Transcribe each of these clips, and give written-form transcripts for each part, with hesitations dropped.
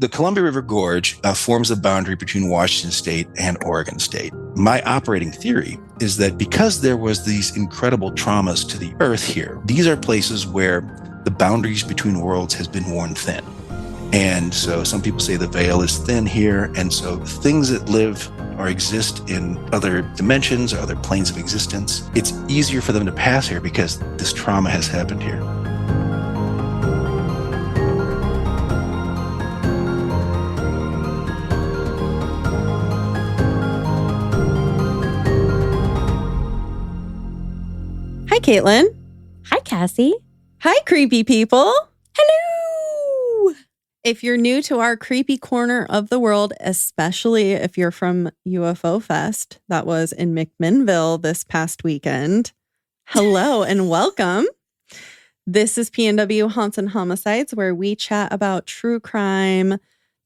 the Columbia River Gorge forms the boundary between Washington State and Oregon State. My operating theory is that because there was these incredible traumas to the earth here, these are places where the boundaries between worlds has been worn thin. And so some people say the veil is thin here. And so things that live or exist in other dimensions or other planes of existence, it's easier for them to pass here because this trauma has happened here. Hi, Caitlin. Hi, Cassie. Hi, creepy people. Hello. If you're new to our creepy corner of the world, especially if you're from UFO Fest, that was in McMinnville this past weekend, hello and welcome. This is PNW Haunts and Homicides, where we chat about true crime,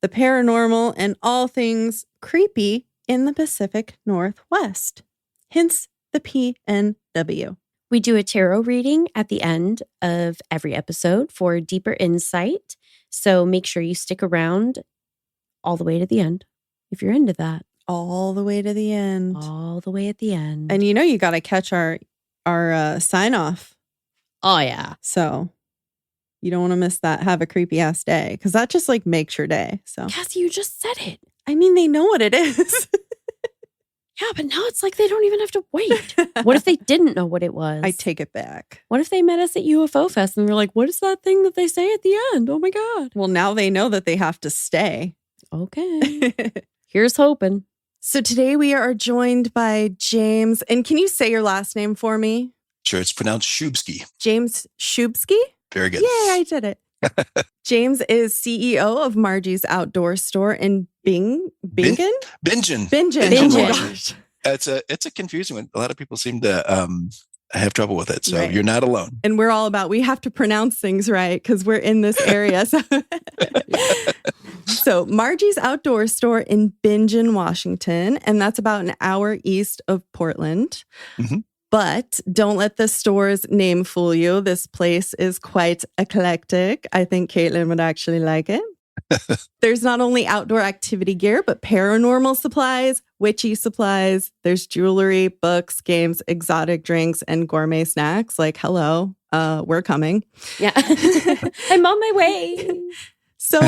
the paranormal, and all things creepy in the Pacific Northwest. Hence the PNW. We do a tarot reading at the end of every episode for deeper insight. So make sure you stick around all the way to the end if you're into that. All the way to the end. All the way at the end. And you got to catch our sign off. Oh, yeah. So you don't want to miss that. Have a creepy ass day, because that just like makes your day. So Cassie, you just said it. I mean, they know what it is. Yeah, but now it's like they don't even have to wait. What if they didn't know what it was? I take it back. What if they met us at UFO Fest and we're like, what is that thing that they say at the end? Oh my God. Well, now they know that they have to stay. Okay. Here's hoping. So today we are joined by James. And can you say your last name for me? Sure, it's pronounced Shubsky. James Shubsky? Very good. Yay, I did it. James is CEO of Margie's Outdoor Store in Bingen? Bingen. Oh my gosh. It's a confusing one. A lot of people seem to have trouble with it. So You're not alone. And we're all about, we have to pronounce things right because we're in this area. So Margie's Outdoor Store in Bingen, Washington. And that's about an hour east of Portland. Mm-hmm. But don't let the store's name fool you. This place is quite eclectic. I think Caitlin would actually like it. There's not only outdoor activity gear, but paranormal supplies, witchy supplies. There's jewelry, books, games, exotic drinks, and gourmet snacks. Like, hello, we're coming. Yeah. I'm on my way. So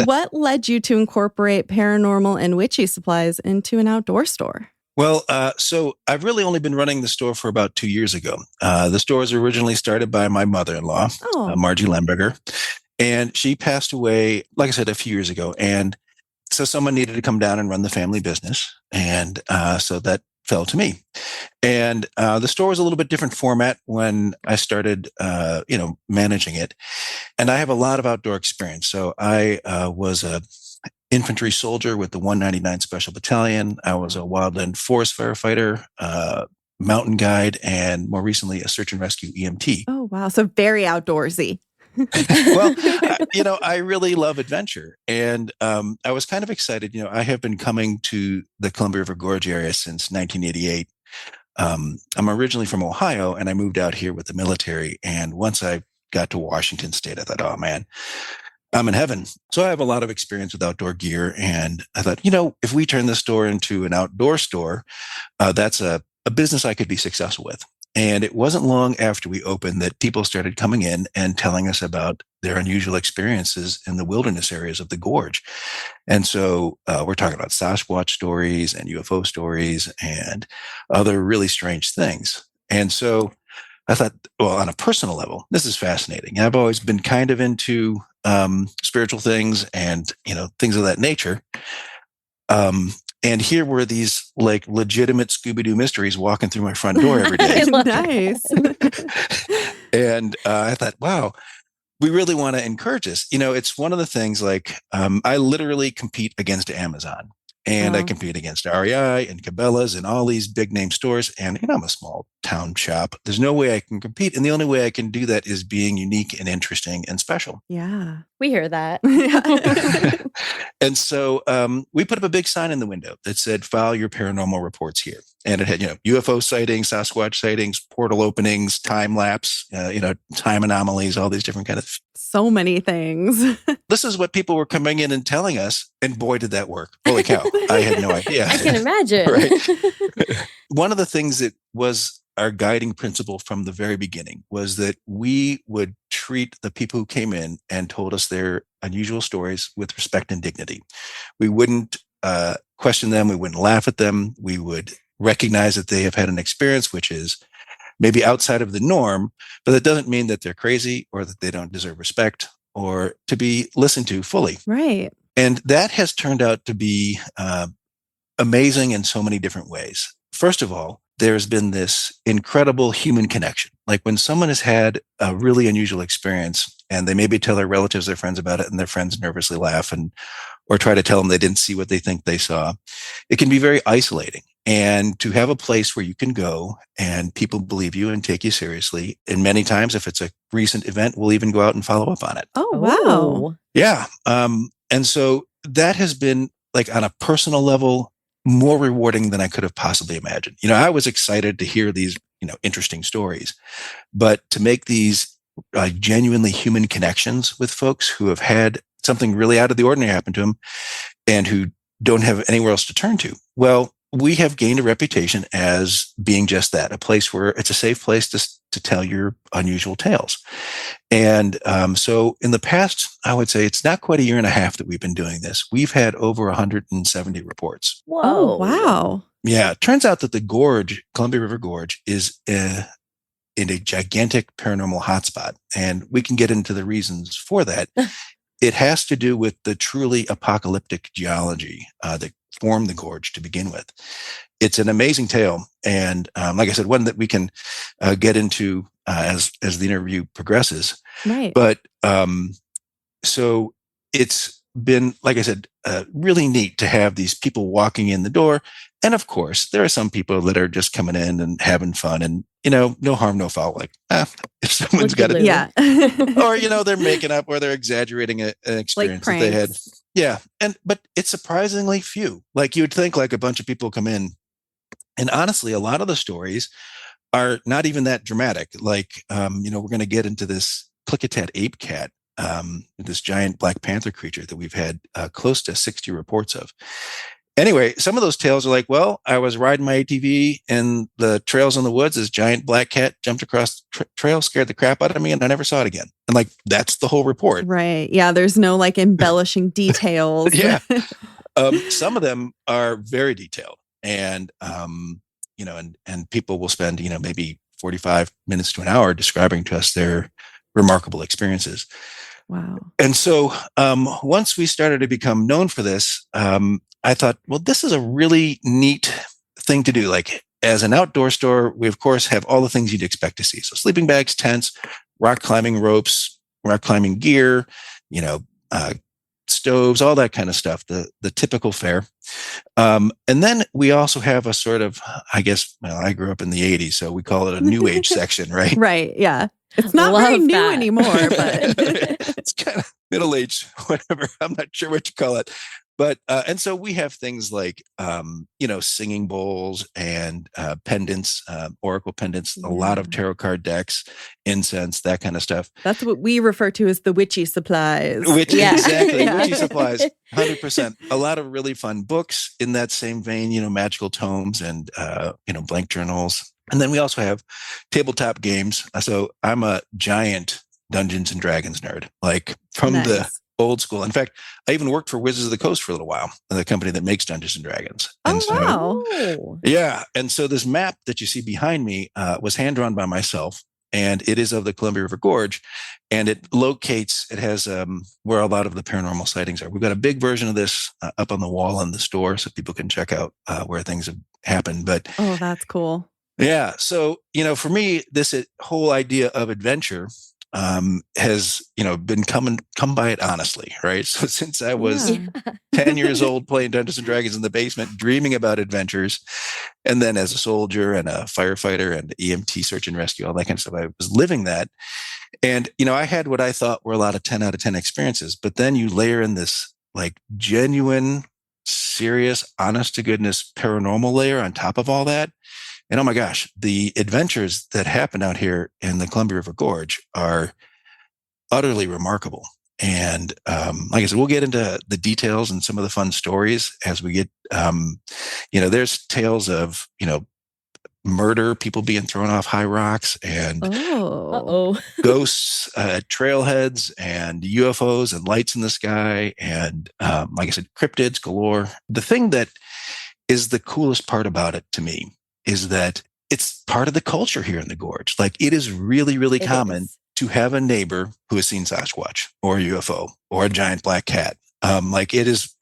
what led you to incorporate paranormal and witchy supplies into an outdoor store? Well, so I've really only been running the store for about 2 years ago. The store was originally started by my mother-in-law, Margie Lemberger, and she passed away, like I said, a few years ago. And so someone needed to come down and run the family business. And so that fell to me. And the store was a little bit different format when I started, managing it. And I have a lot of outdoor experience. So I was a infantry soldier with the 199 Special Battalion. I was a wildland forest firefighter, mountain guide, and more recently, a search and rescue EMT. Oh, wow. So very outdoorsy. Well, I really love adventure. And I was kind of excited. I have been coming to the Columbia River Gorge area since 1988. I'm originally from Ohio, and I moved out here with the military. And once I got to Washington State, I thought, oh, man, I'm in heaven. So I have a lot of experience with outdoor gear. And I thought, if we turn this store into an outdoor store, that's a business I could be successful with. And it wasn't long after we opened that people started coming in and telling us about their unusual experiences in the wilderness areas of the gorge. And so we're talking about Sasquatch stories and UFO stories and other really strange things. And so I thought, well, on a personal level, this is fascinating. I've always been kind of into spiritual things and, things of that nature. And here were these like legitimate Scooby-Doo mysteries walking through my front door every day. Nice. And I thought, wow, we really want to encourage this. It's one of the things like I literally compete against Amazon. And I compete against REI and Cabela's and all these big name stores. And I'm a small town shop. There's no way I can compete. And the only way I can do that is being unique and interesting and special. Yeah. We hear that. And so we put up a big sign in the window that said, file your paranormal reports here. And it had, UFO sightings, Sasquatch sightings, portal openings, time lapse, time anomalies, all these different kind of. So many things. This is what people were coming in and telling us. And boy, did that work. Holy cow. I had no idea. I can imagine. Right. One of the things that was our guiding principle from the very beginning was that we would treat the people who came in and told us their unusual stories with respect and dignity. We wouldn't question them. We wouldn't laugh at them. We would recognize that they have had an experience which is maybe outside of the norm, but that doesn't mean that they're crazy or that they don't deserve respect or to be listened to fully. Right. And that has turned out to be amazing in so many different ways. First of all, there's been this incredible human connection. Like when someone has had a really unusual experience and they maybe tell their relatives, their friends about it, and their friends nervously laugh or try to tell them they didn't see what they think they saw, it can be very isolating. And to have a place where you can go and people believe you and take you seriously. And many times, if it's a recent event, we'll even go out and follow up on it. Oh, wow. Yeah. And so that has been, like, on a personal level, more rewarding than I could have possibly imagined. I was excited to hear these, interesting stories, but to make these genuinely human connections with folks who have had something really out of the ordinary happen to them and who don't have anywhere else to turn to. Well, we have gained a reputation as being just that, a place where it's a safe place to tell your unusual tales. And so in the past, I would say it's not quite a year and a half that we've been doing this. We've had over 170 reports. Whoa. Oh, wow. Yeah. It turns out that the Gorge, Columbia River Gorge, is in a gigantic paranormal hotspot. And we can get into the reasons for that. It has to do with the truly apocalyptic geology that formed the gorge to begin with. It's an amazing tale. And like I said, one that we can get into as the interview progresses. Right. But so it's been, like I said, really neat to have these people walking in the door. And of course, there are some people that are just coming in and having fun and, no harm, no foul. Like, if someone's got it. Yeah. Or, they're making up or they're exaggerating an experience like that they had. pranks. Yeah. But it's surprisingly few. Like you would think like a bunch of people come in. And honestly, a lot of the stories are not even that dramatic. Like, we're going to get into this Plicatat ape cat, this giant Black Panther creature that we've had close to 60 reports of. Anyway, some of those tales are like, well, I was riding my ATV in the trails in the woods. This giant black cat jumped across the trail, scared the crap out of me, and I never saw it again. And like, that's the whole report. Right. Yeah. There's no like embellishing details. Yeah. Some of them are very detailed. And, and people will spend, maybe 45 minutes to an hour describing to us their remarkable experiences. Wow. And so once we started to become known for this, I thought, well, this is a really neat thing to do. Like as an outdoor store, we of course have all the things you'd expect to see. So sleeping bags, tents, rock climbing ropes, rock climbing gear, stoves, all that kind of stuff, the typical fare. And then we also have a sort of, I guess, I grew up in the 80s, so we call it a new age section, right? Right. Yeah. It's not Love very new that. anymore, but it's kind of middle age, whatever. I'm not sure what you call it. But, and so we have things like, singing bowls and pendants, oracle pendants, a lot of tarot card decks, incense, that kind of stuff. that's what we refer to as the witchy supplies. Exactly. Yeah. Witchy supplies, 100%. A lot of really fun books in that same vein, magical tomes and, blank journals. And then we also have tabletop games. So I'm a giant Dungeons and Dragons nerd, like from the old school. In fact, I even worked for Wizards of the Coast for a little while, the company that makes Dungeons and Dragons. And Wow. Yeah. And so this map that you see behind me was hand drawn by myself, and it is of the Columbia River Gorge. And it has where a lot of the paranormal sightings are. We've got a big version of this up on the wall in the store so people can check out where things have happened. But Oh, that's cool. yeah. So, for me, this whole idea of adventure has, been come by it honestly, right? So since I was 10 years old playing Dungeons and Dragons in the basement, dreaming about adventures, and then as a soldier and a firefighter and EMT search and rescue, all that kind of stuff, I was living that. And, I had what I thought were a lot of 10 out of 10 experiences, but then you layer in this like genuine serious, honest to goodness paranormal layer on top of all that. And oh my gosh, the adventures that happen out here in the Columbia River Gorge are utterly remarkable. And like I said, we'll get into the details and some of the fun stories as we get, there's tales of, murder, people being thrown off high rocks, and ghosts at trailheads, and UFOs and lights in the sky, and like I said, cryptids galore. The thing that is the coolest part about it to me is that it's part of the culture here in the Gorge. Like, it is really, really common to have a neighbor who has seen Sasquatch or a UFO or a giant black cat. Like, it is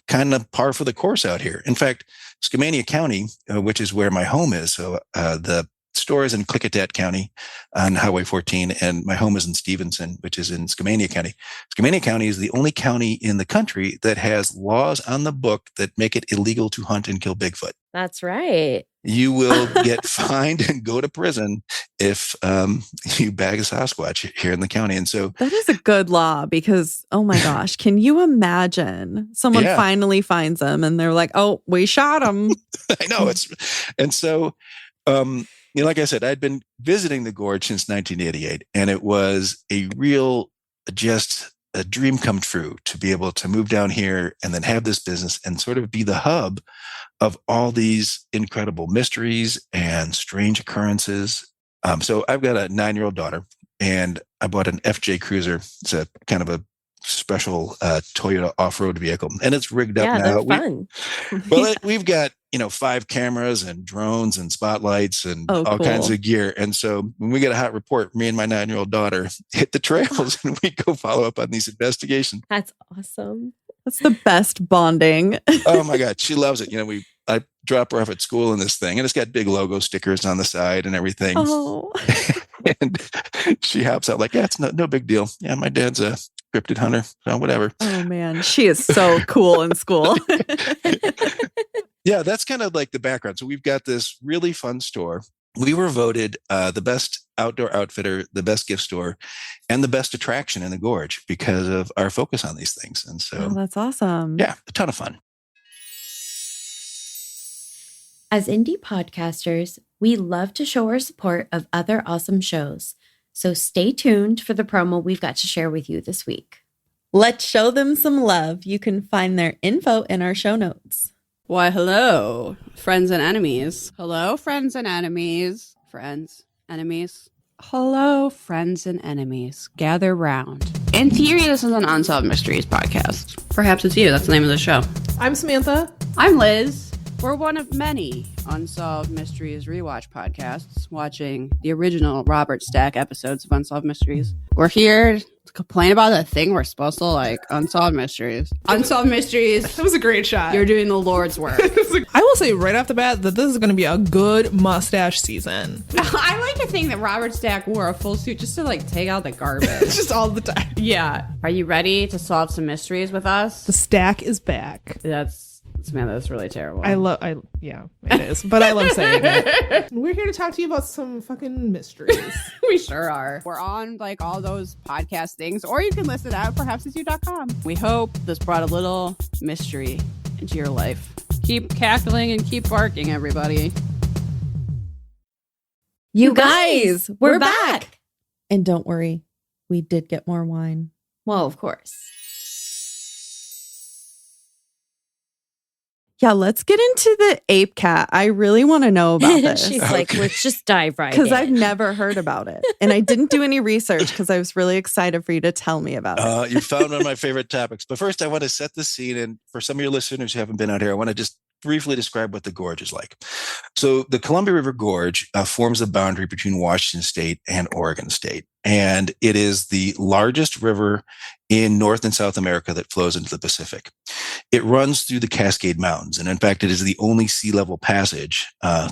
kind of par for the course out here. In fact, Skamania County, which is where my home is, so the store is in Klickitat County on Highway 14, and my home is in Stevenson, which is in Skamania County. Skamania County is the only county in the country that has laws on the book that make it illegal to hunt and kill Bigfoot. That's right. You will get fined and go to prison if you bag a Sasquatch here in the county. And so that is a good law, because, oh my gosh, can you imagine someone finally finds them and they're like, oh, we shot him. I know. And so, like I said, I'd been visiting the Gorge since 1988, and it was just a dream come true to be able to move down here and then have this business and sort of be the hub of all these incredible mysteries and strange occurrences. So I've got a 9-year-old daughter, and I bought an FJ Cruiser. It's a kind of a special Toyota off-road vehicle, and it's rigged up now. They're fun. We've got 5 cameras and drones and spotlights and all kinds of gear. And so when we get a hot report, me and my 9-year-old daughter hit the trails and we go follow up on these investigations. That's awesome. That's the best bonding. Oh my God, she loves it. I drop her off at school in this thing, and it's got big logo stickers on the side and everything. Oh. And she hops out like, yeah, it's no big deal. Yeah, my dad's a cryptid hunter, so whatever. Oh man, she is so cool in school. Yeah, that's kind of like the background. So we've got this really fun store. We were voted the best outdoor outfitter, the best gift store, and the best attraction in the Gorge because of our focus on these things. And so that's awesome. Yeah, a ton of fun. As indie podcasters, we love to show our support of other awesome shows. So stay tuned for the promo we've got to share with you this week. Let's show them some love. You can find their info in our show notes. Why, hello, friends and enemies. Hello, friends and enemies. Friends, enemies. Hello, friends and enemies. Gather round. In theory, this is an Unsolved Mysteries podcast. Perhaps it's you. That's the name of the show. I'm Samantha. I'm Liz. We're one of many Unsolved Mysteries rewatch podcasts, watching the original Robert Stack episodes of Unsolved Mysteries. We're here to complain about the thing we're supposed to like, Unsolved Mysteries. Unsolved Mysteries. That was a great shot. You're doing the Lord's work. I will say right off the bat that this is going to be a good mustache season. I like to think that Robert Stack wore a full suit just to like take out the garbage. Just all the time. Yeah. Are you ready to solve some mysteries with us? The stack is back. Samantha, that's really terrible. Yeah, it is. But I love saying it. We're here to talk to you about some fucking mysteries. We sure are. We're on like all those podcast things, or you can listen at perhapsitsyou.com. We hope this brought a little mystery into your life. Keep cackling and keep barking, everybody. You guys, we're back. And don't worry, we did get more wine. Well, of course. Yeah, let's get into the ape cat. I really want to know about this. She's like, let's just dive right in. Because I've never heard about it. And I didn't do any research because I was really excited for you to tell me about it. You found one of my favorite topics. But first, I want to set the scene. And for some of your listeners who haven't been out here, I want to just briefly describe what the Gorge is like. So the Columbia River Gorge forms the boundary between Washington State and Oregon State. And it is the largest river in North and South America that flows into the Pacific. It runs through the Cascade Mountains. And in fact, it is the only sea level passage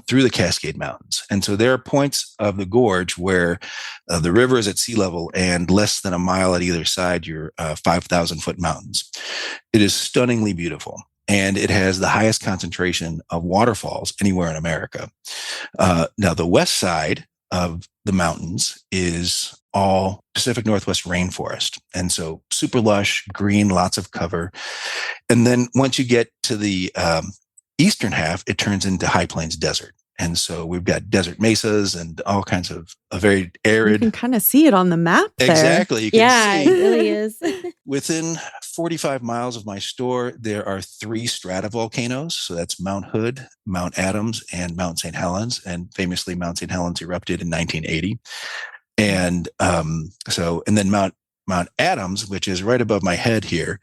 through the Cascade Mountains. And so there are points of the gorge where the river is at sea level, and less than a mile at either side, you're 5,000-foot mountains. It is stunningly beautiful. And it has the highest concentration of waterfalls anywhere in America. Now, the west side of the mountains is all Pacific Northwest rainforest. And so super lush, green, lots of cover. And then once you get to the eastern half, it turns into high plains desert. And so we've got desert mesas and all kinds of a very You arid. can kind of see it on the map there. Exactly. You can Yeah, see. it really is. Within 45 miles of my store, there are 3 stratovolcanoes. So that's Mount Hood, Mount Adams, and Mount St. Helens. And famously, Mount St. Helens erupted in 1980. And and then Mount Adams, which is right above my head here,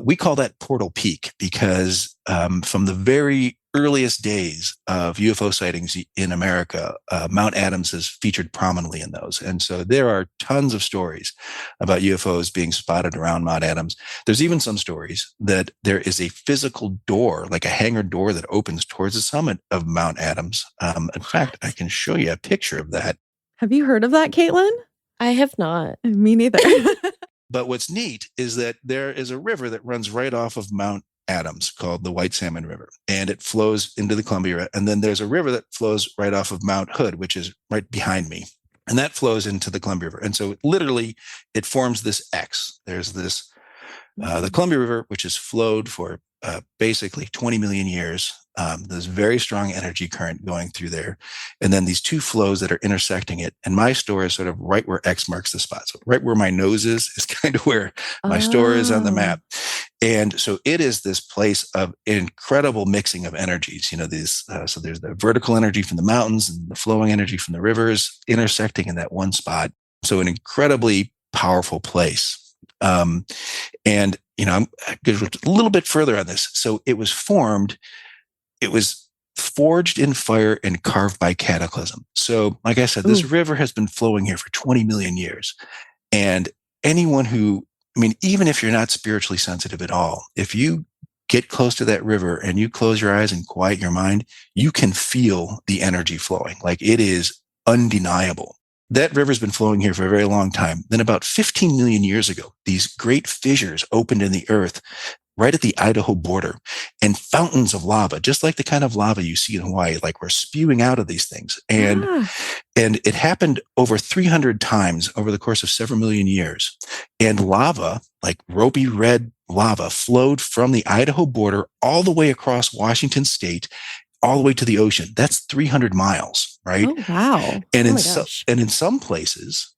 we call that Portal Peak because from the very earliest days of UFO sightings in America, Mount Adams is featured prominently in those. And so there are tons of stories about UFOs being spotted around Mount Adams. There's even some stories that there is a physical door, like a hangar door that opens towards the summit of Mount Adams. In fact, I can show you a picture of that. Have you heard of that, Caitlin? I have not. Me neither. But what's neat is that there is a river that runs right off of Mount Adams called the White Salmon River, and it flows into the Columbia River. And then there's a river that flows right off of Mount Hood, which is right behind me, and that flows into the Columbia River. And so literally it forms this X. There's this, the Columbia River, which has flowed for basically 20 million years. There's very strong energy current going through there. And then these 2 flows that are intersecting it. And my store is sort of right where X marks the spot. So right where my nose is kind of where my store is on the map. And so it is this place of incredible mixing of energies. You know, so there's the vertical energy from the mountains and the flowing energy from the rivers intersecting in that one spot. So an incredibly powerful place. And, you know, I'm going to go a little bit further on this. So it was forged in fire and carved by cataclysm. So, like I said, this river has been flowing here for 20 million years. And anyone even if you're not spiritually sensitive at all, if you get close to that river and you close your eyes and quiet your mind, you can feel the energy flowing. Like it is undeniable. That river's been flowing here for a very long time. Then about 15 million years ago, these great fissures opened in the earth right at the Idaho border, and fountains of lava, just like the kind of lava you see in Hawaii, like we're spewing out of these things. And it happened over 300 times over the course of several million years. And lava, like ropey red lava, flowed from the Idaho border all the way across Washington state, all the way to the ocean. That's 300 miles, right? Oh, wow. And in some places,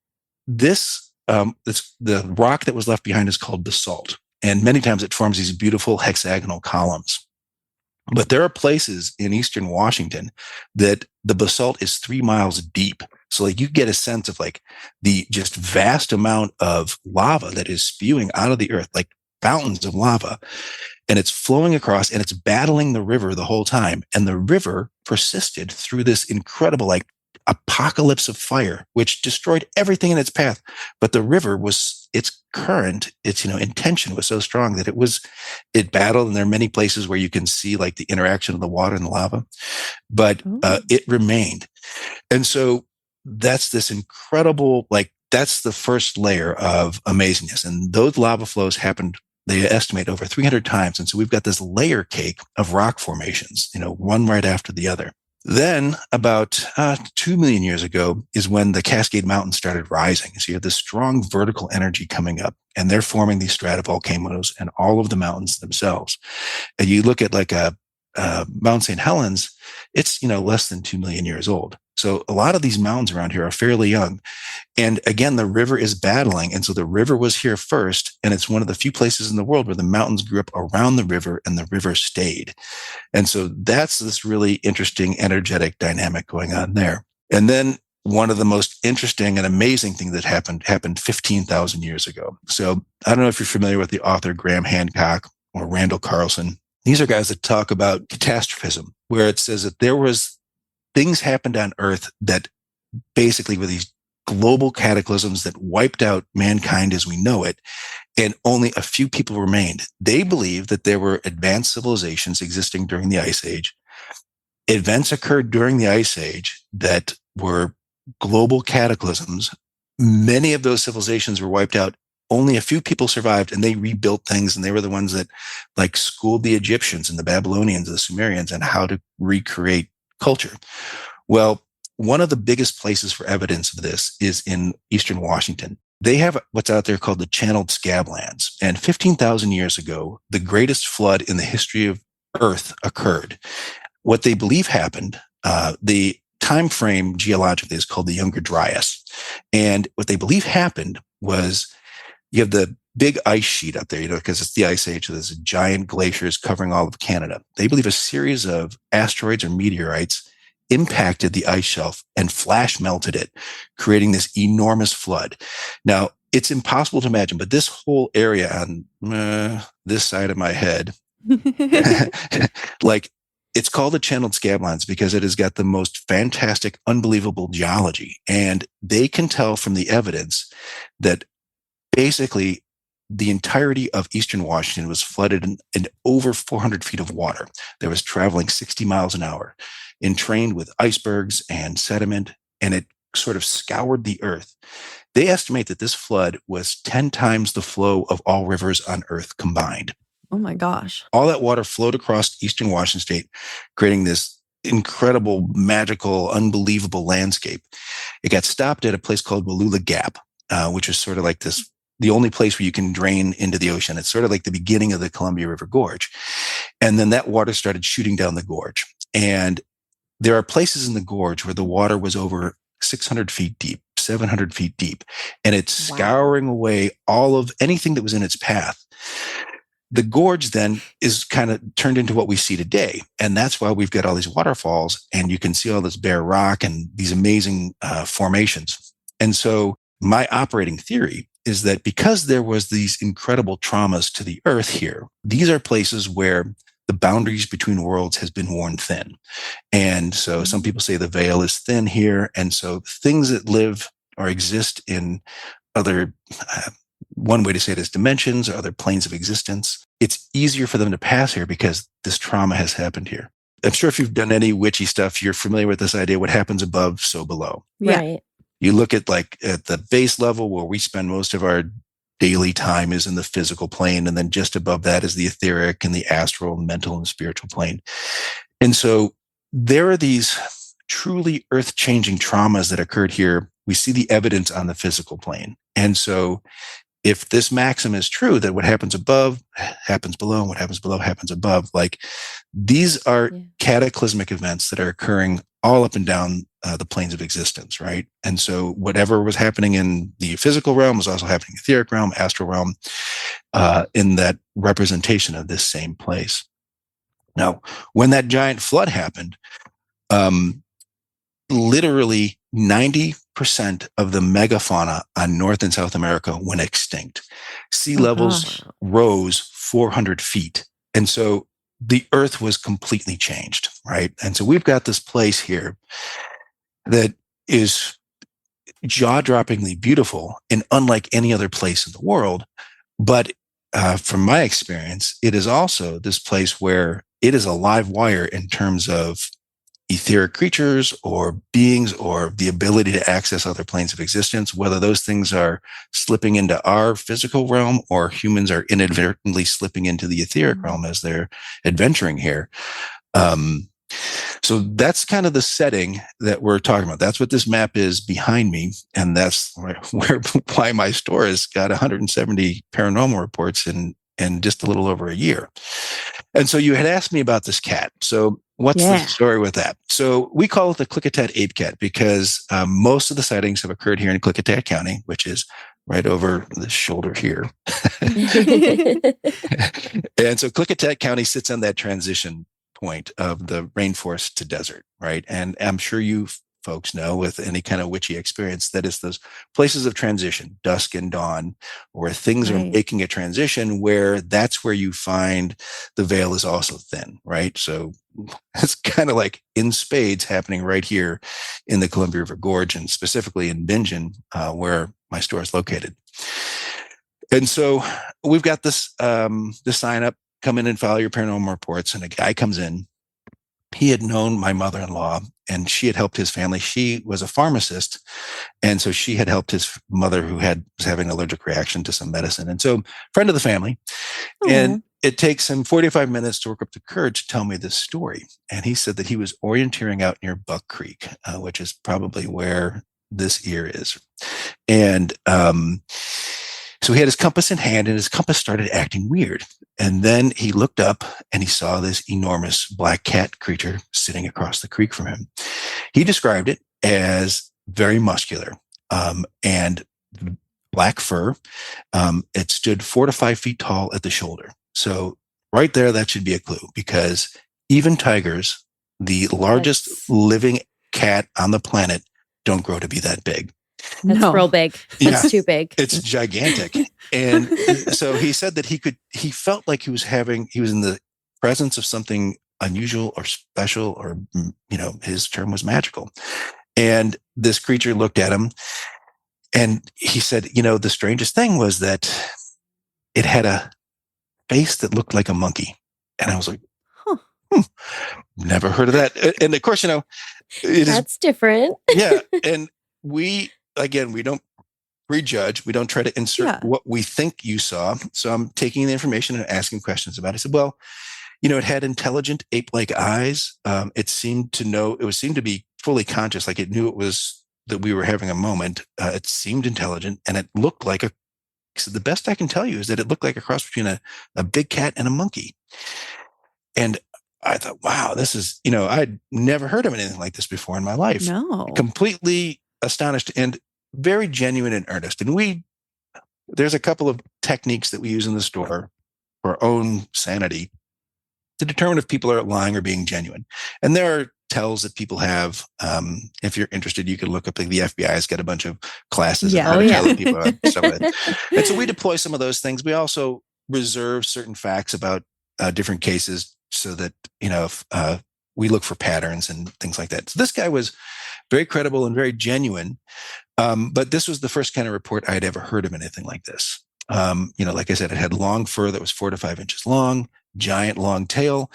the rock that was left behind is called basalt. And many times it forms these beautiful hexagonal columns. But there are places in eastern Washington that the basalt is 3 miles deep. So like you get a sense of like the just vast amount of lava that is spewing out of the earth, like fountains of lava. And it's flowing across and it's battling the river the whole time. And the river persisted through this incredible like apocalypse of fire, which destroyed everything in its path. But the river its current, its intention was so strong that it battled. And there are many places where you can see like the interaction of the water and the lava, but it remained. And so that's this incredible, like that's the first layer of amazingness. And those lava flows happened, they estimate, over 300 times. And so we've got this layer cake of rock formations, one right after the other. Then about 2 million years ago is when the Cascade Mountains started rising. So you have this strong vertical energy coming up, and they're forming these stratovolcanoes and all of the mountains themselves. And you look at like Mount St. Helens, it's less than 2 million years old. So a lot of these mountains around here are fairly young. And again, the river is battling. And so the river was here first. And it's one of the few places in the world where the mountains grew up around the river and the river stayed. And so that's this really interesting energetic dynamic going on there. And then one of the most interesting and amazing things that happened 15,000 years ago. So I don't know if you're familiar with the author Graham Hancock or Randall Carlson. These are guys that talk about catastrophism, where it says that there was things happened on Earth that basically were these global cataclysms that wiped out mankind as we know it, and only a few people remained. They believe that there were advanced civilizations existing during the Ice Age. Events occurred during the Ice Age that were global cataclysms. Many of those civilizations were wiped out. Only a few people survived, and they rebuilt things, and they were the ones that like schooled the Egyptians and the Babylonians and the Sumerians on how to recreate culture. Well, one of the biggest places for evidence of this is in eastern Washington. They have what's out there called the channeled scablands. And 15,000 years ago, the greatest flood in the history of Earth occurred. What they believe happened, the time frame geologically is called the Younger Dryas. And what they believe happened was you have the big ice sheet up there, because it's the Ice Age. So there's giant glaciers covering all of Canada. They believe a series of asteroids or meteorites impacted the ice shelf and flash melted it, creating this enormous flood. Now, it's impossible to imagine, but this whole area on this side of my head, like, it's called the channeled scablands because it has got the most fantastic, unbelievable geology. And they can tell from the evidence that basically the entirety of eastern Washington was flooded in over 400 feet of water that was traveling 60 miles an hour, entrained with icebergs and sediment, and it sort of scoured the earth. They estimate that this flood was 10 times the flow of all rivers on earth combined. Oh my gosh. All that water flowed across eastern Washington state, creating this incredible, magical, unbelievable landscape. It got stopped at a place called Wallula Gap, which is sort of like the only place where you can drain into the ocean. It's sort of like the beginning of the Columbia River Gorge. And then that water started shooting down the gorge. And there are places in the gorge where the water was over 600 feet deep, 700 feet deep, and it's scouring away all of anything that was in its path. The gorge then is kind of turned into what we see today. And that's why we've got all these waterfalls, and you can see all this bare rock and these amazing formations. And so my operating theory is that because there was these incredible traumas to the earth here, these are places where the boundaries between worlds has been worn thin. And so some people say the veil is thin here. And so things that live or exist in other, one way to say it is dimensions or other planes of existence, it's easier for them to pass here because this trauma has happened here. I'm sure if you've done any witchy stuff, you're familiar with this idea, what happens above, so below. Yeah. Right. You look at at the base level where we spend most of our daily time is in the physical plane. And then just above that is the etheric and the astral, mental, and spiritual plane. And so there are these truly earth-changing traumas that occurred here. We see the evidence on the physical plane. And so if this maxim is true, that what happens above happens below, and what happens below happens above, like these are cataclysmic events that are occurring all up and down the planes of existence, right? And so whatever was happening in the physical realm was also happening in the etheric realm, astral realm, in that representation of this same place. Now, when that giant flood happened, literally 90% of the megafauna on North and South America went extinct. Sea levels rose 400 feet. And so the earth was completely changed, right? And so we've got this place here that is jaw-droppingly beautiful and unlike any other place in the world. But from my experience, it is also this place where it is a live wire in terms of etheric creatures or beings or the ability to access other planes of existence, whether those things are slipping into our physical realm or humans are inadvertently slipping into the etheric realm as they're adventuring here. So that's kind of the setting that we're talking about. That's what this map is behind me. And that's why my store has got 170 paranormal reports in just a little over a year. And so you had asked me about this cat. So what's the story with that? So we call it the Klickitat ape cat because most of the sightings have occurred here in Klickitat County, which is right over the shoulder here. And so Klickitat County sits on that transition point of the rainforest to desert, right? And I'm sure you folks know with any kind of witchy experience that it's those places of transition, dusk and dawn, where things are making a transition where that's where you find the veil is also thin, right? So it's kind of like in spades happening right here in the Columbia River Gorge and specifically in Bingen, where my store is located. And so we've got this sign up, come in and file your paranormal reports. And a guy comes in. He had known my mother-in-law and she had helped his family. She was a pharmacist. And so she had helped his mother who was having an allergic reaction to some medicine. And so friend of the family. And it takes him 45 minutes to work up the courage to tell me this story. And he said that he was orienteering out near Buck Creek, which is probably where this ear is. And so he had his compass in hand, and his compass started acting weird. And then he looked up and he saw this enormous black cat creature sitting across the creek from him. He described it as very muscular and black fur. It stood 4 to 5 feet tall at the shoulder. So right there, that should be a clue, because even tigers, the largest living cat on the planet, don't grow to be that big. That's real big. That's too big. It's gigantic. And so he said that he felt like he was in the presence of something unusual or special, or, his term was magical. And this creature looked at him, and he said, the strangest thing was that it had a face that looked like a monkey. And I was like, never heard of that. And of course, that's different. Yeah. And we don't prejudge. We don't try to insert what we think you saw. So I'm taking the information and asking questions about it. I said, well, it had intelligent ape-like eyes. It seemed to be fully conscious. Like it knew that we were having a moment. It seemed intelligent, and it looked like so the best I can tell you is that it looked like a cross between a big cat and a monkey. And I thought, wow, this is, I'd never heard of anything like this before in my life. No. Completely astonished and very genuine and earnest. And there's a couple of techniques that we use in the store for our own sanity to determine if people are lying or being genuine. And there are tells that people have. If you're interested, you can look up, like the FBI has got a bunch of classes on how to tell people stuff like that. And so we deploy some of those things. We also reserve certain facts about different cases so that, if we look for patterns and things like that. So this guy was very credible and very genuine. But this was the first kind of report I had ever heard of anything like this. Like I said, it had long fur that was 4 to 5 inches long, giant long tail.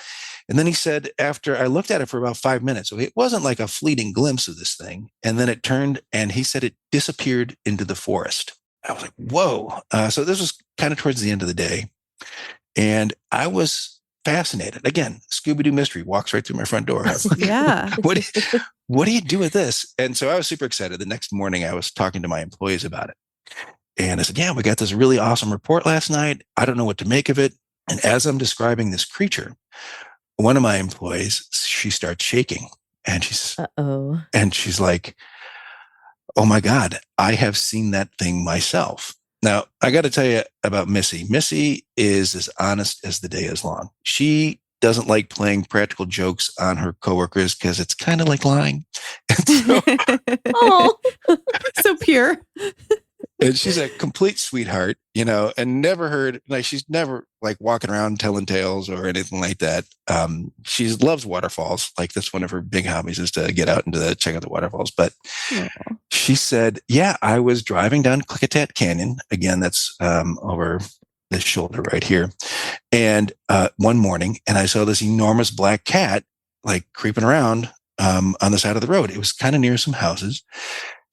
And then he said, after I looked at it for about 5 minutes, so it wasn't like a fleeting glimpse of this thing. And then it turned, and he said it disappeared into the forest. I was like, whoa. So this was kind of towards the end of the day. And I was fascinated. Again, Scooby-Doo mystery walks right through my front door. I was like, Yeah. What do you do with this? And so I was super excited. The next morning, I was talking to my employees about it. And I said, yeah, we got this really awesome report last night. I don't know what to make of it. And as I'm describing this creature, one of my employees, she starts shaking, and she's like, oh my God, I have seen that thing myself. Now, I got to tell you about Missy. Missy is as honest as the day is long. She doesn't like playing practical jokes on her coworkers because it's kind of like lying. So pure. And she's a complete sweetheart, and she's never like walking around telling tales or anything like that. She loves waterfalls. Like that's one of her big hobbies, is to get out and check out the waterfalls. But she said, yeah, I was driving down Klickitat Canyon. Again, that's over this shoulder right here. And one morning, and I saw this enormous black cat like creeping around on the side of the road. It was kind of near some houses.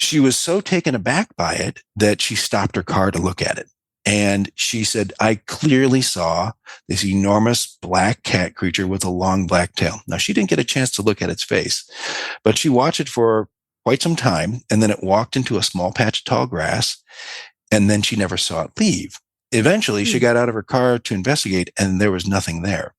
She was so taken aback by it that she stopped her car to look at it. And she said, I clearly saw this enormous black cat creature with a long black tail. Now, she didn't get a chance to look at its face, but she watched it for quite some time. And then it walked into a small patch of tall grass. And then she never saw it leave. Eventually, she got out of her car to investigate, and there was nothing there.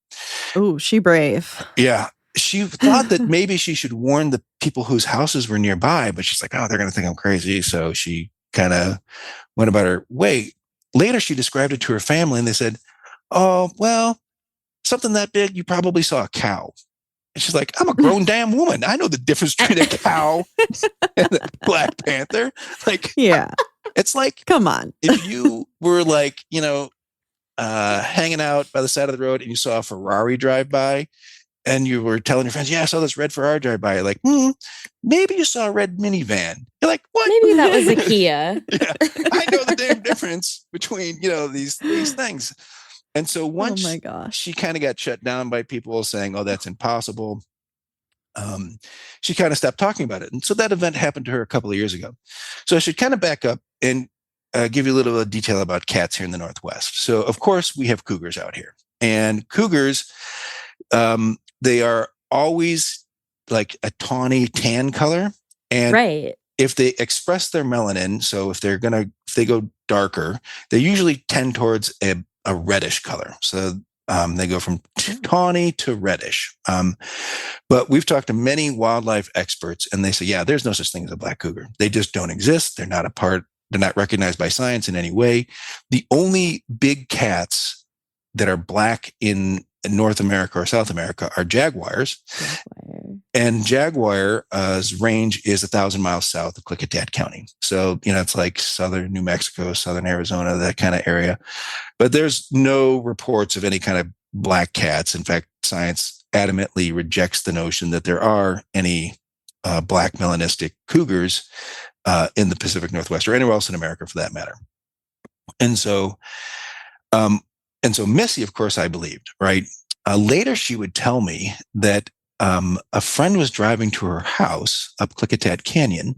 Oh, she brave. Yeah. She thought that maybe she should warn the people whose houses were nearby, but she's like, oh, they're going to think I'm crazy. So she kind of went about her way. Later, she described it to her family, and they said, oh, well, something that big, you probably saw a cow. And she's like, I'm a grown damn woman. I know the difference between a cow and a Black Panther. Like, yeah, it's like, come on. If you were like, hanging out by the side of the road and you saw a Ferrari drive by, and you were telling your friends, yeah, I saw this red Ferrari drive by. You're like, maybe you saw a red minivan. You're like, what? Maybe that was a Kia. Yeah, I know the damn difference between, these things. And so once she kind of got shut down by people saying, oh, that's impossible, she kind of stopped talking about it. And so that event happened to her a couple of years ago. So I should kind of back up and give you a little detail about cats here in the Northwest. So, of course, we have cougars out here. And cougars, they are always like a tawny tan color. And Right. if they express their melanin, so if they go darker, they usually tend towards a reddish color. So they go from tawny to reddish. But we've talked to many wildlife experts, and they say, yeah, there's no such thing as a black cougar. They just don't exist. They're not recognized by science in any way. The only big cats that are black in North America or South America are jaguars. And jaguar's range is 1,000 miles south of Klickitat County. So, it's like southern New Mexico, southern Arizona, that kind of area. But there's no reports of any kind of black cats. In fact, science adamantly rejects the notion that there are any black melanistic cougars in the Pacific Northwest or anywhere else in America for that matter. And so Missy, of course, I believed, right? Later, she would tell me that a friend was driving to her house up Klickitat Canyon.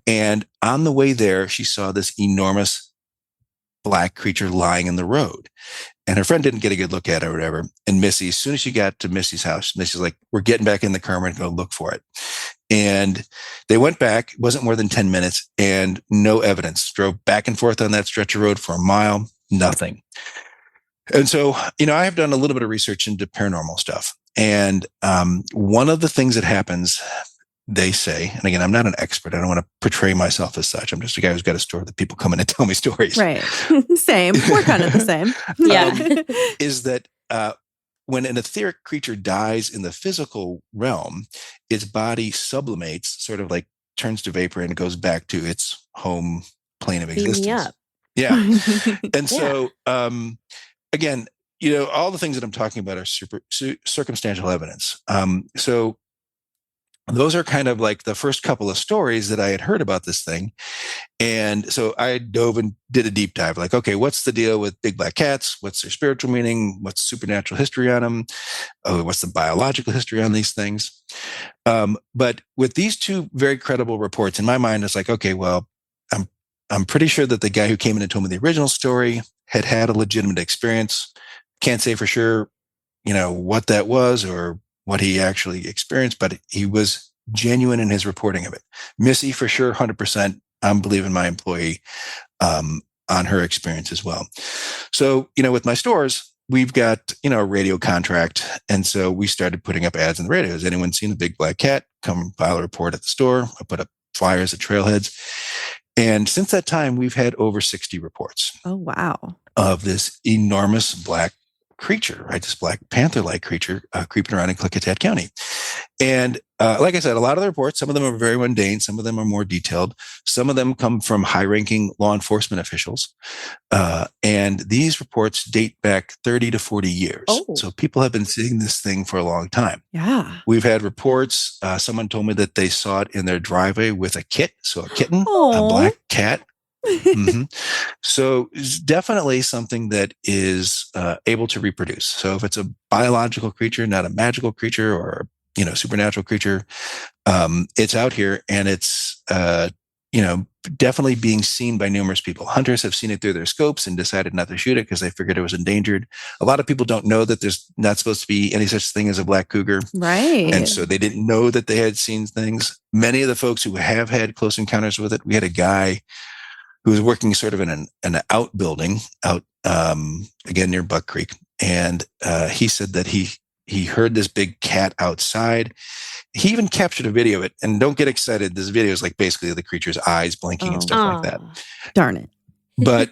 And on the way there, she saw this enormous black creature lying in the road. And her friend didn't get a good look at it or whatever. And Missy, as soon as she got to Missy's house, Missy's like, we're getting back in the car and go look for it. And they went back. It wasn't more than 10 minutes and no evidence. Drove back and forth on that stretch of road for a mile, nothing. And so, I have done a little bit of research into paranormal stuff. And one of the things that happens, they say, and again, I'm not an expert. I don't want to portray myself as such. I'm just a guy who's got a store that people come in and tell me stories. Right. Same. We're kind of the same. Yeah. Is that when an etheric creature dies in the physical realm, its body sublimates, sort of like turns to vapor and goes back to its home plane of Beam me existence. up. Yeah. And so, again, all the things that I'm talking about are circumstantial evidence. So those are kind of like the first couple of stories that I had heard about this thing. And so I dove and did a deep dive, like, okay, what's the deal with big black cats? What's their spiritual meaning? What's supernatural history on them? Oh, what's the biological history on these things? But with these two very credible reports, in my mind, it's like, okay, well, I'm pretty sure that the guy who came in and told me the original story had a legitimate experience. Can't say for sure, what that was or what he actually experienced, but he was genuine in his reporting of it. Missy, for sure, 100%. I'm believing my employee on her experience as well. So, with my stores, we've got, a radio contract. And so we started putting up ads in the radio. Has anyone seen a big black cat? Come file a report at the store. I put up flyers at trailheads. And since that time, we've had over 60 reports. Oh, wow. Of this enormous black creature, right? This black panther-like creature creeping around in Klickitat County. And like I said, a lot of the reports, some of them are very mundane, some of them are more detailed. Some of them come from high-ranking law enforcement officials. And these reports date back 30 to 40 years. Oh. So people have been seeing this thing for a long time. Yeah. We've had reports. Someone told me that they saw it in their driveway with a so a kitten, Aw. a black cat. Mm-hmm. So it's definitely something that is able to reproduce. So if it's a biological creature, not a magical creature or supernatural creature, it's out here and it's definitely being seen by numerous people. Hunters have seen it through their scopes and decided not to shoot it because they figured it was endangered. A lot of people don't know that there's not supposed to be any such thing as a black cougar. Right. And so they didn't know that they had seen things. Many of the folks who have had close encounters with it, we had a guy who was working sort of in an outbuilding out, again, near Buck Creek. And he said that he heard this big cat outside. He even captured a video of it. And don't get excited. This video is like basically the creature's eyes blinking and stuff like that. Darn it. But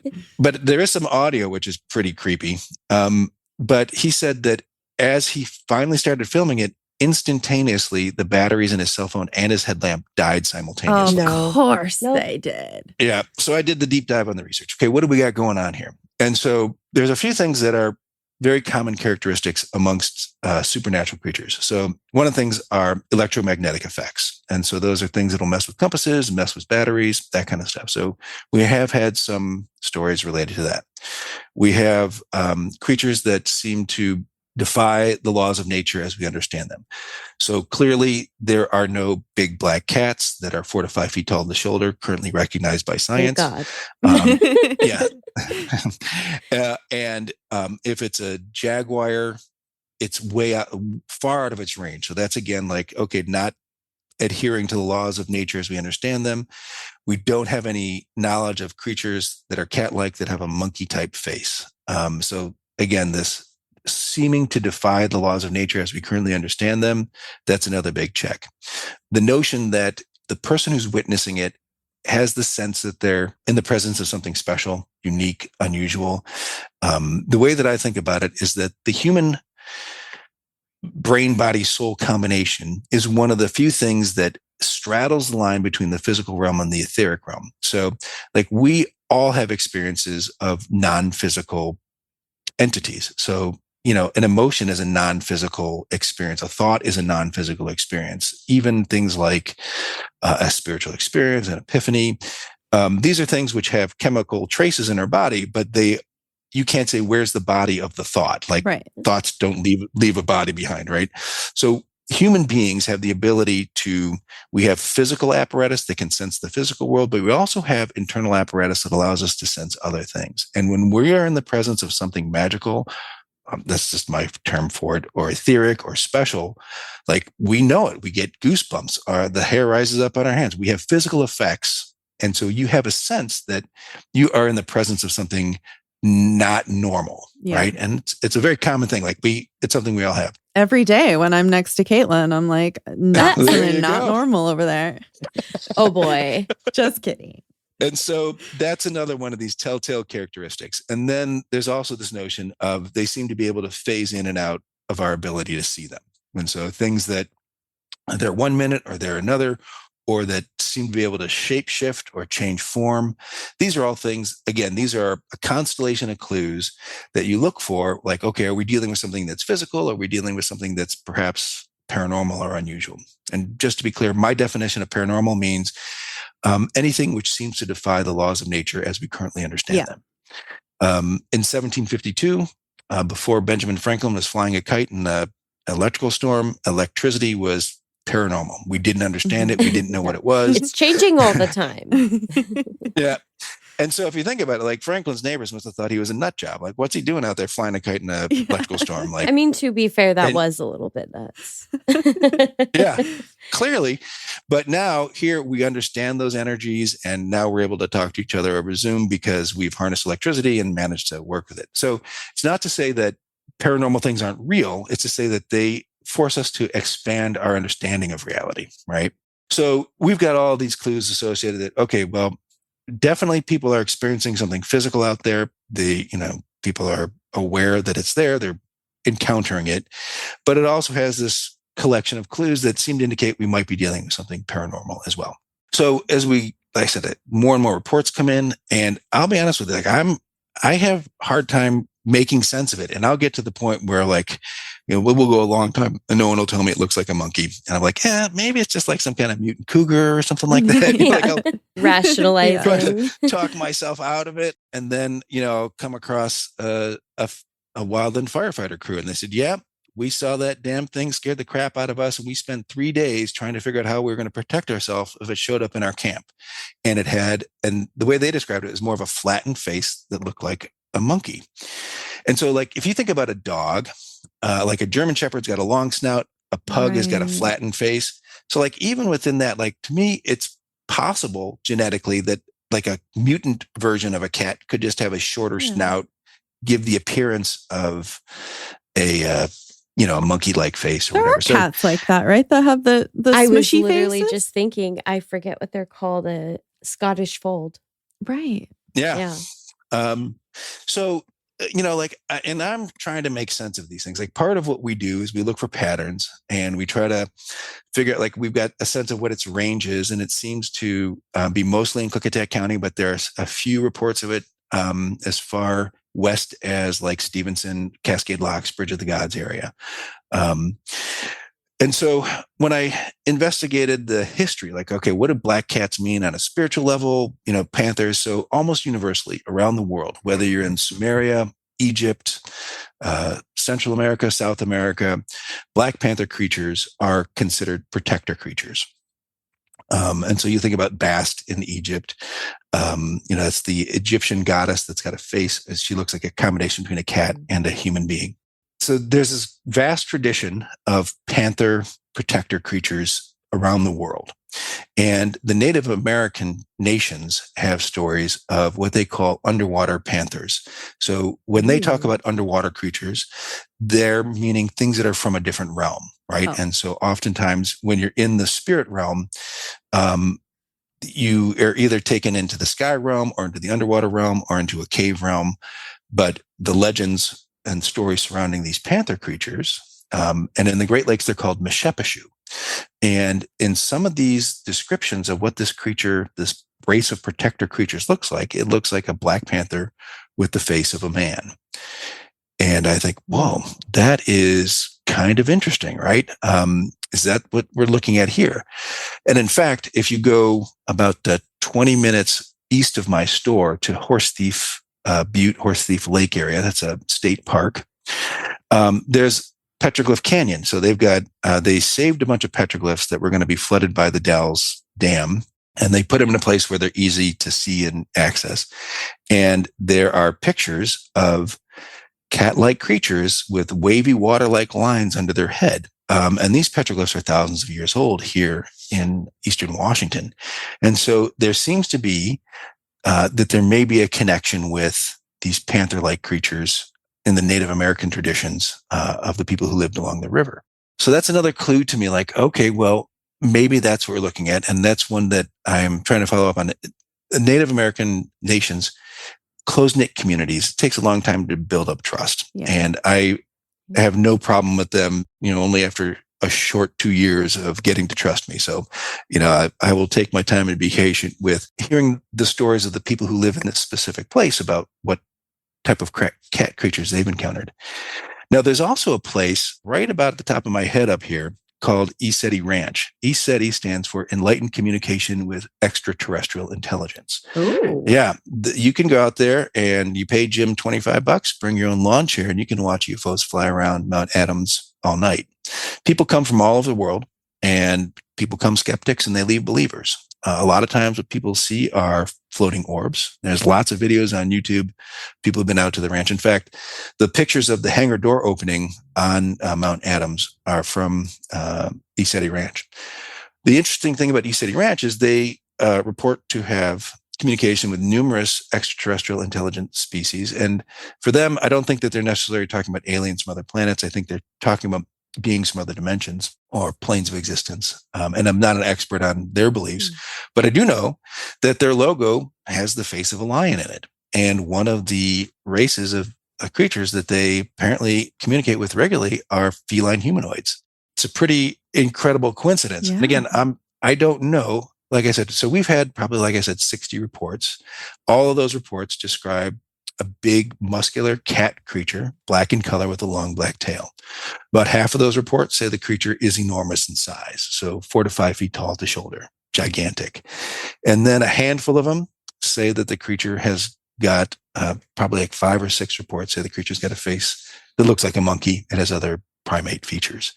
there is some audio, which is pretty creepy. But he said that as he finally started filming it, instantaneously, the batteries in his cell phone and his headlamp died simultaneously. Of course Nope. they did. Yeah. So I did the deep dive on the research. Okay, what do we got going on here? And so there's a few things that are very common characteristics amongst supernatural creatures. So one of the things are electromagnetic effects. And so those are things that'll mess with compasses, mess with batteries, that kind of stuff. So we have had some stories related to that. We have creatures that seem to defy the laws of nature as we understand them. So clearly, there are no big black cats that are 4 to 5 feet tall in the shoulder, currently recognized by Thank science. God. Yeah. And if it's a jaguar, it's way out, far out of its range. So that's again like, okay, not adhering to the laws of nature as we understand them. We don't have any knowledge of creatures that are cat-like that have a monkey-type face. So again, this seeming to defy the laws of nature as we currently understand them, that's another big check. The notion that the person who's witnessing it has the sense that they're in the presence of something special, unique, unusual. The way that I think about it is that the human brain, body, soul combination is one of the few things that straddles the line between the physical realm and the etheric realm. So like we all have experiences of non-physical entities. So, an emotion is a non-physical experience. A thought is a non-physical experience. Even things like a spiritual experience, an epiphany. These are things which have chemical traces in our body, but you can't say where's the body of the thought. Like thoughts don't leave a body behind, right? So human beings have the ability we have physical apparatus that can sense the physical world, but we also have internal apparatus that allows us to sense other things. And when we are in the presence of something magical, that's just my term for it, or etheric or special, like we know it, we get goosebumps, or the hair rises up on our hands. We have physical effects. And so you have a sense that you are in the presence of something not normal, right? And it's a very common thing. Like it's something we all have. Every day when I'm next to Caitlin, I'm like, not normal over there. Oh boy. Just kidding. And so that's another one of these telltale characteristics. And then there's also this notion of they seem to be able to phase in and out of our ability to see them. And so things that they're 1 minute or they're another, or that seem to be able to shape shift or change form. These are all things, again, these are a constellation of clues that you look for, like, okay, are we dealing with something that's physical? Or are we dealing with something that's perhaps paranormal or unusual? And just to be clear, my definition of paranormal means anything which seems to defy the laws of nature as we currently understand them. In 1752, before Benjamin Franklin was flying a kite in an electrical storm, electricity was paranormal. We didn't understand it. We didn't know what it was. It's changing all the time. Yeah. And so if you think about it, like Franklin's neighbors must have thought he was a nut job. Like, what's he doing out there flying a kite in an electrical storm? Like, I mean, to be fair, that was a little bit nuts. Yeah, clearly. But now here we understand those energies, and now we're able to talk to each other over Zoom because we've harnessed electricity and managed to work with it. So it's not to say that paranormal things aren't real. It's to say that they force us to expand our understanding of reality, right? So we've got all these clues associated that, okay, well, definitely people are experiencing something physical out there. People are aware that it's there. They're encountering it. But it also has this collection of clues that seem to indicate we might be dealing with something paranormal as well. So like I said, more and more reports come in, and I'll be honest with you, like I have a hard time making sense of it. And I'll get to the point where we'll go a long time and no one will tell me it looks like a monkey. And I'm like, maybe it's just like some kind of mutant cougar or something like that. Yeah. Like I'll Rationalizing. try to talk myself out of it. And then, come across a wildland firefighter crew. And they said, yeah, we saw that damn thing, scared the crap out of us. And we spent 3 days trying to figure out how we were going to protect ourselves if it showed up in our camp. And the way they described it is more of a flattened face that looked like a monkey. And so like, if you think about a dog, like a German Shepherd's got a long snout, a pug has got a flattened face. So like, even within that, like to me, it's possible genetically that like a mutant version of a cat could just have a shorter snout, give the appearance of a monkey-like face or there whatever. Are cats like that, right? That have the I was smushy literally faces? just thinking, I forget what they're called, a Scottish fold. Right. Yeah. So, and I'm trying to make sense of these things. Like part of what we do is we look for patterns and we try to figure out, like we've got a sense of what its range is. And it seems to be mostly in Klickitat County, but there's a few reports of it as far west as like Stevenson, Cascade Locks, Bridge of the Gods area. And so when I investigated the history, like, okay, what do black cats mean on a spiritual level? Panthers. So almost universally around the world, whether you're in Sumeria, Egypt, Central America, South America, Black Panther creatures are considered protector creatures. And so you think about Bast in Egypt. It's the Egyptian goddess that's got a face. She looks like a combination between a cat and a human being. So there's this vast tradition of panther protector creatures around the world. And the Native American nations have stories of what they call underwater panthers. So when they talk about underwater creatures, they're meaning things that are from a different realm, right? Oh. And so oftentimes when you're in the spirit realm, you are either taken into the sky realm or into the underwater realm or into a cave realm. But the legends and stories surrounding these panther creatures, and in the Great Lakes, they're called Meshepeshu. And in some of these descriptions of what this creature, this race of protector creatures looks like, it looks like a black panther with the face of a man. And I think, whoa, that is kind of interesting, right? Is that what we're looking at here? And in fact, if you go about 20 minutes east of my store to Horse Thief Butte, Horse Thief Lake area, that's a state park, there's Petroglyph Canyon. So they saved a bunch of petroglyphs that were going to be flooded by the Dalles Dam, and they put them in a place where they're easy to see and access. And there are pictures of cat-like creatures with wavy water-like lines under their head. And these petroglyphs are thousands of years old here in Eastern Washington. And so there seems to be that there may be a connection with these panther-like creatures in the Native American traditions of the people who lived along the river. So that's another clue to me, like, okay, well, maybe that's what we're looking at. And that's one that I'm trying to follow up on. Native American nations, close-knit communities, it takes a long time to build up trust. Yeah. And I have no problem with them, only after a short 2 years of getting to trust me. So, I will take my time and be patient with hearing the stories of the people who live in a specific place about what type of cat creatures they've encountered. Now, there's also a place right about at the top of my head up here called ESETI Ranch. ESETI stands for Enlightened Communication with Extraterrestrial Intelligence. Ooh. Yeah, you can go out there and you pay Jim $25, bring your own lawn chair, and you can watch UFOs fly around Mount Adams all night. People come from all over the world, and people come skeptics and they leave believers. A lot of times what people see are floating orbs. There's lots of videos on YouTube. People have been out to the ranch. In fact, the pictures of the hangar door opening on Mount Adams are from ESETI Ranch. The interesting thing about ESETI Ranch is they report to have communication with numerous extraterrestrial intelligent species. And for them, I don't think that they're necessarily talking about aliens from other planets. I think they're talking about beings from other dimensions or planes of existence. And I'm not an expert on their beliefs, but I do know that their logo has the face of a lion in it. And one of the races of creatures that they apparently communicate with regularly are feline humanoids. It's a pretty incredible coincidence. Yeah. And again, I don't know, like I said, so we've had probably, like I said, 60 reports. All of those reports describe a big muscular cat creature, black in color with a long black tail. About half of those reports say the creature is enormous in size, so 4 to 5 feet tall at the shoulder, gigantic. And then a handful of them say that the creature has got probably like 5 or 6 reports say the creature's got a face that looks like a monkey and has other primate features.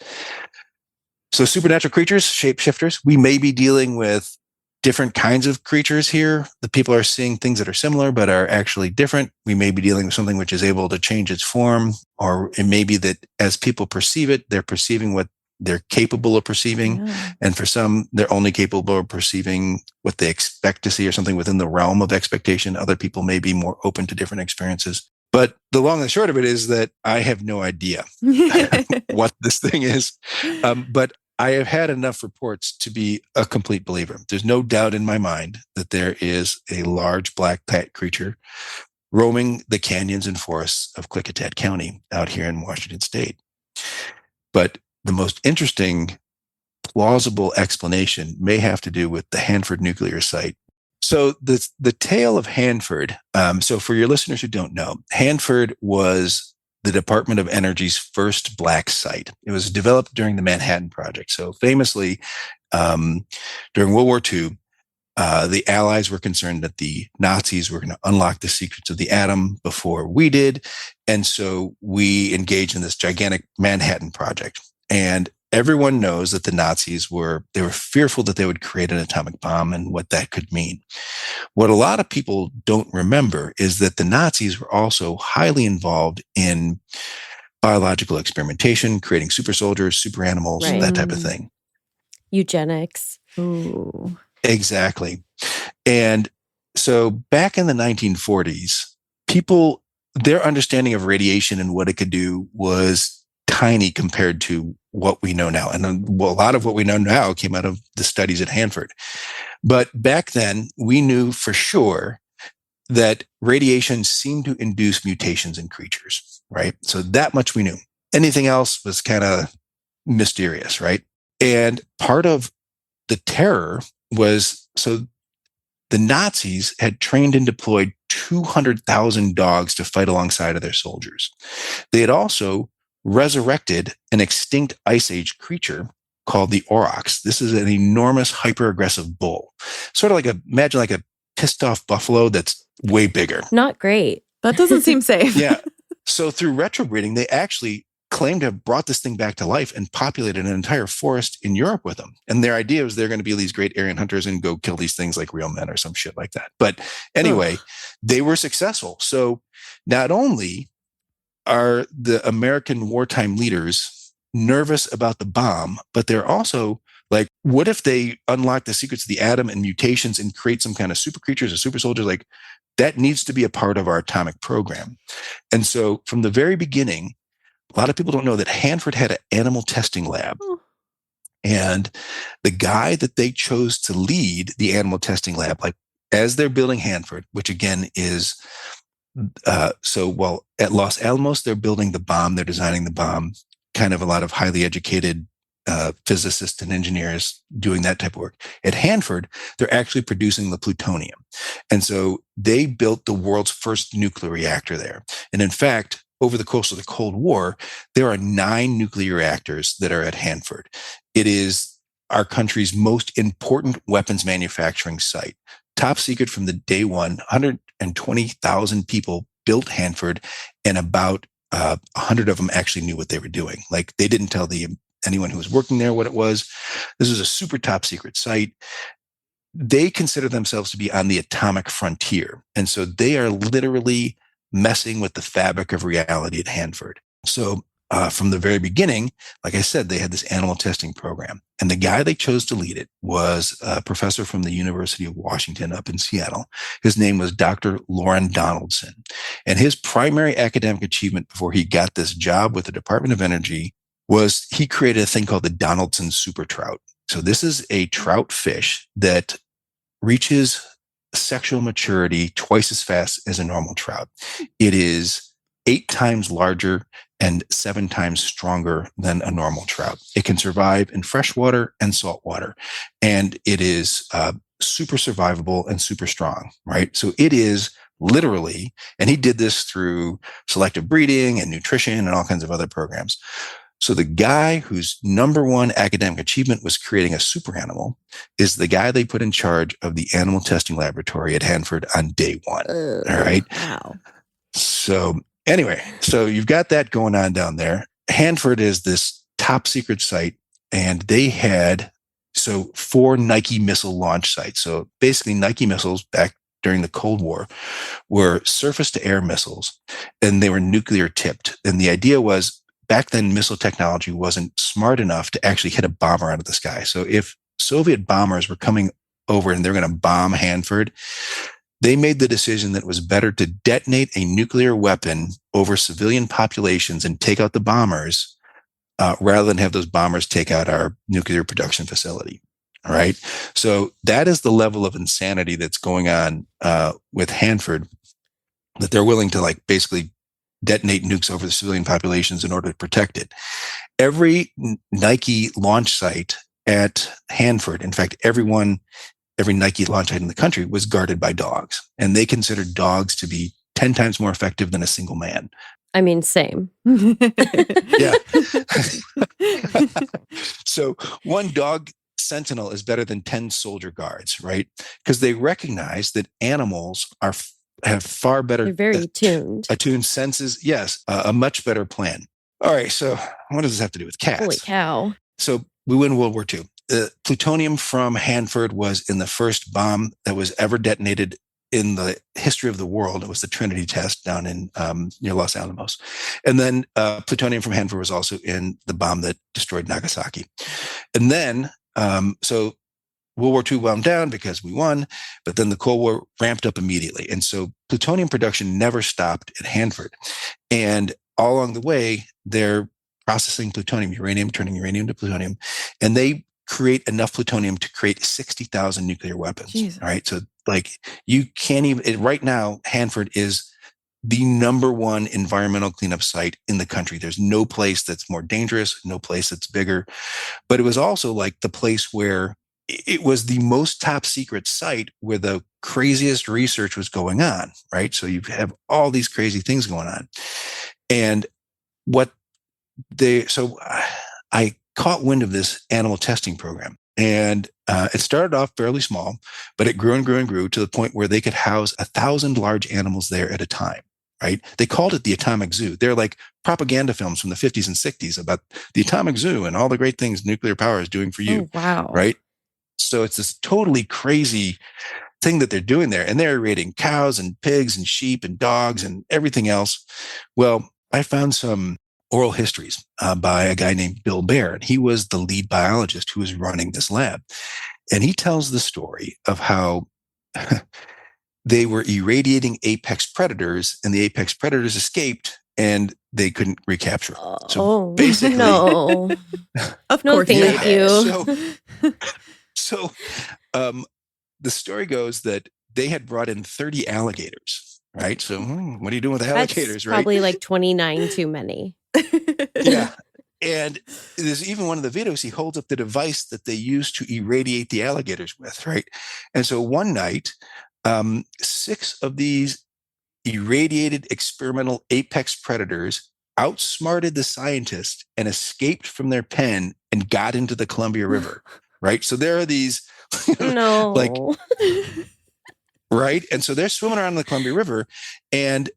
So supernatural creatures, shapeshifters, we may be dealing with different kinds of creatures here. The people are seeing things that are similar but are actually different. We may be dealing with something which is able to change its form, or it may be that as people perceive it, they're perceiving what they're capable of perceiving. Yeah. And for some, they're only capable of perceiving what they expect to see or something within the realm of expectation. Other people may be more open to different experiences. But the long and short of it is that I have no idea what this thing is. But I have had enough reports to be a complete believer. There's no doubt in my mind that there is a large black cat creature roaming the canyons and forests of Klickitat County out here in Washington State. But the most interesting, plausible explanation may have to do with the Hanford nuclear site. So the tale of Hanford, so for your listeners who don't know, Hanford was the Department of Energy's first black site. It was developed during the Manhattan Project. So famously, during World War II, The Allies were concerned that the Nazis were going to unlock the secrets of the atom before we did. And so we engaged in this gigantic Manhattan Project. And everyone knows that the Nazis they were fearful that they would create an atomic bomb and what that could mean. What a lot of people don't remember is that the Nazis were also highly involved in biological experimentation, creating super soldiers, super animals, Right. that type of thing. Eugenics. Ooh. Exactly. And so back in the 1940s, their understanding of radiation and what it could do was tiny compared to what we know now. And a lot of what we know now came out of the studies at Hanford. But back then, we knew for sure that radiation seemed to induce mutations in creatures, right? So that much we knew. Anything else was kind of mysterious, right? And part of the terror was, so the Nazis had trained and deployed 200,000 dogs to fight alongside of their soldiers. They had also resurrected an extinct Ice Age creature called the aurochs. This is an enormous hyper-aggressive bull. Sort of imagine like a pissed off buffalo that's way bigger. Not great. That doesn't seem safe. Yeah. So through retrobreeding, they actually claimed to have brought this thing back to life and populated an entire forest in Europe with them. And their idea was they're going to be these great Aryan hunters and go kill these things like real men or some shit like that. But anyway, they were successful. So not only are the American wartime leaders nervous about the bomb, but they're also like, what if they unlock the secrets of the atom and mutations and create some kind of super creatures or super soldiers? Like, that needs to be a part of our atomic program. And so from the very beginning, a lot of people don't know that Hanford had an animal testing lab. And the guy that they chose to lead the animal testing lab, like as they're building Hanford, which again is, at Los Alamos, they're building the bomb, they're designing the bomb, kind of a lot of highly educated physicists and engineers doing that type of work. At Hanford, they're actually producing the plutonium. And so they built the world's first nuclear reactor there. And in fact, over the course of the Cold War, there are 9 nuclear reactors that are at Hanford. It is our country's most important weapons manufacturing site. Top secret from the day one, 120,000 people built Hanford, and about 100 of them actually knew what they were doing. Like, they didn't tell anyone who was working there what it was. This was a super top secret site. They consider themselves to be on the atomic frontier. And so they are literally messing with the fabric of reality at Hanford. So from the very beginning, like I said, they had this animal testing program. And the guy they chose to lead it was a professor from the University of Washington up in Seattle. His name was Dr. Loren Donaldson. And his primary academic achievement before he got this job with the Department of Energy was he created a thing called the Donaldson super trout. So this is a trout fish that reaches sexual maturity twice as fast as a normal trout. It is 8 times larger and 7 times stronger than a normal trout. It can survive in freshwater and saltwater, and it is super survivable and super strong, right? So it is literally, and he did this through selective breeding and nutrition and all kinds of other programs. So the guy whose number one academic achievement was creating a super animal is the guy they put in charge of the animal testing laboratory at Hanford on day one. All right. Wow. So anyway, so you've got that going on down there. Hanford is this top secret site, and they had 4 Nike missile launch sites. So basically Nike missiles back during the Cold War were surface to air missiles, and they were nuclear tipped. And the idea was, back then, missile technology wasn't smart enough to actually hit a bomber out of the sky. So if Soviet bombers were coming over and they're going to bomb Hanford, they made the decision that it was better to detonate a nuclear weapon over civilian populations and take out the bombers rather than have those bombers take out our nuclear production facility. All right. So that is the level of insanity that's going on with Hanford, that they're willing to basically detonate nukes over the civilian populations in order to protect it. Every Nike launch site at Hanford, in fact, every Nike launch site in the country was guarded by dogs. And they considered dogs to be 10 times more effective than a single man. I mean, same. Yeah. So one dog sentinel is better than 10 soldier guards, right? Because they recognize that animals have far better They're very attuned senses. Yes, a much better plan. All right, so what does this have to do with cats? Holy cow. So we win World War II. Plutonium from Hanford was in the first bomb that was ever detonated in the history of the world. It was the Trinity test down in near Los Alamos. And then plutonium from Hanford was also in the bomb that destroyed Nagasaki. And then, so World War II wound down because we won, but then the Cold War ramped up immediately. And so plutonium production never stopped at Hanford. And all along the way, they're processing plutonium, uranium, turning uranium to plutonium, and they create enough plutonium to create 60,000 nuclear weapons. Jesus. All right. So like you can't even, right now, Hanford is the number one environmental cleanup site in the country. There's no place that's more dangerous, no place that's bigger. But it was also like the place where it was the most top secret site where the craziest research was going on, right? So you have all these crazy things going on. And so I caught wind of this animal testing program. And it started off fairly small, but it grew and grew and grew to the point where they could house 1,000 large animals there at a time, right? They called it the Atomic Zoo. They're like propaganda films from the 50s and 60s about the Atomic Zoo and all the great things nuclear power is doing for you, Oh, wow. right? So it's this totally crazy thing that they're doing there. And they're raiding cows and pigs and sheep and dogs and everything else. Well, I found some oral histories by a guy named Bill Baer. And he was the lead biologist who was running this lab. And he tells the story of how they were irradiating apex predators and the apex predators escaped and they couldn't recapture them. So basically, no. Of No, course, thank they did. you. So the story goes that they had brought in 30 alligators, right? So what are you doing with alligators, That's right? probably like 29 too many. Yeah. And there's even one of the videos, he holds up the device that they used to irradiate the alligators with, right? And so one night, 6 of these irradiated experimental apex predators outsmarted the scientists and escaped from their pen and got into the Columbia River, right? So there are these, No. like, right? And so they're swimming around the Columbia River, and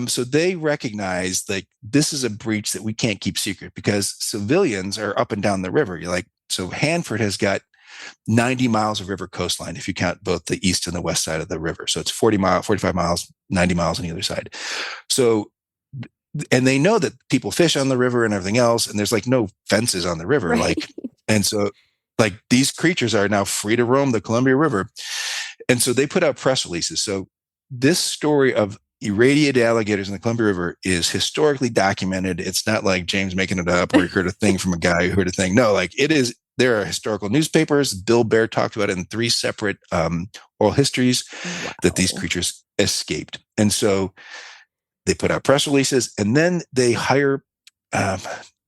so they recognize like this is a breach that we can't keep secret because civilians are up and down the river. You're like, so Hanford has got 90 miles of river coastline if you count both the east and the west side of the river. So it's 45 miles, 90 miles on either side. So, and they know that people fish on the river and everything else, and there's like no fences on the river. Right. Like, and so like these creatures are now free to roam the Columbia River. And so they put out press releases. So this story of irradiated alligators in the Columbia River is historically documented. It's not like James making it up or he heard a thing from a guy who heard a thing. No, like it is, there are historical newspapers. Bill Baer talked about it in 3 separate oral histories that these creatures escaped. And so they put out press releases and then they hire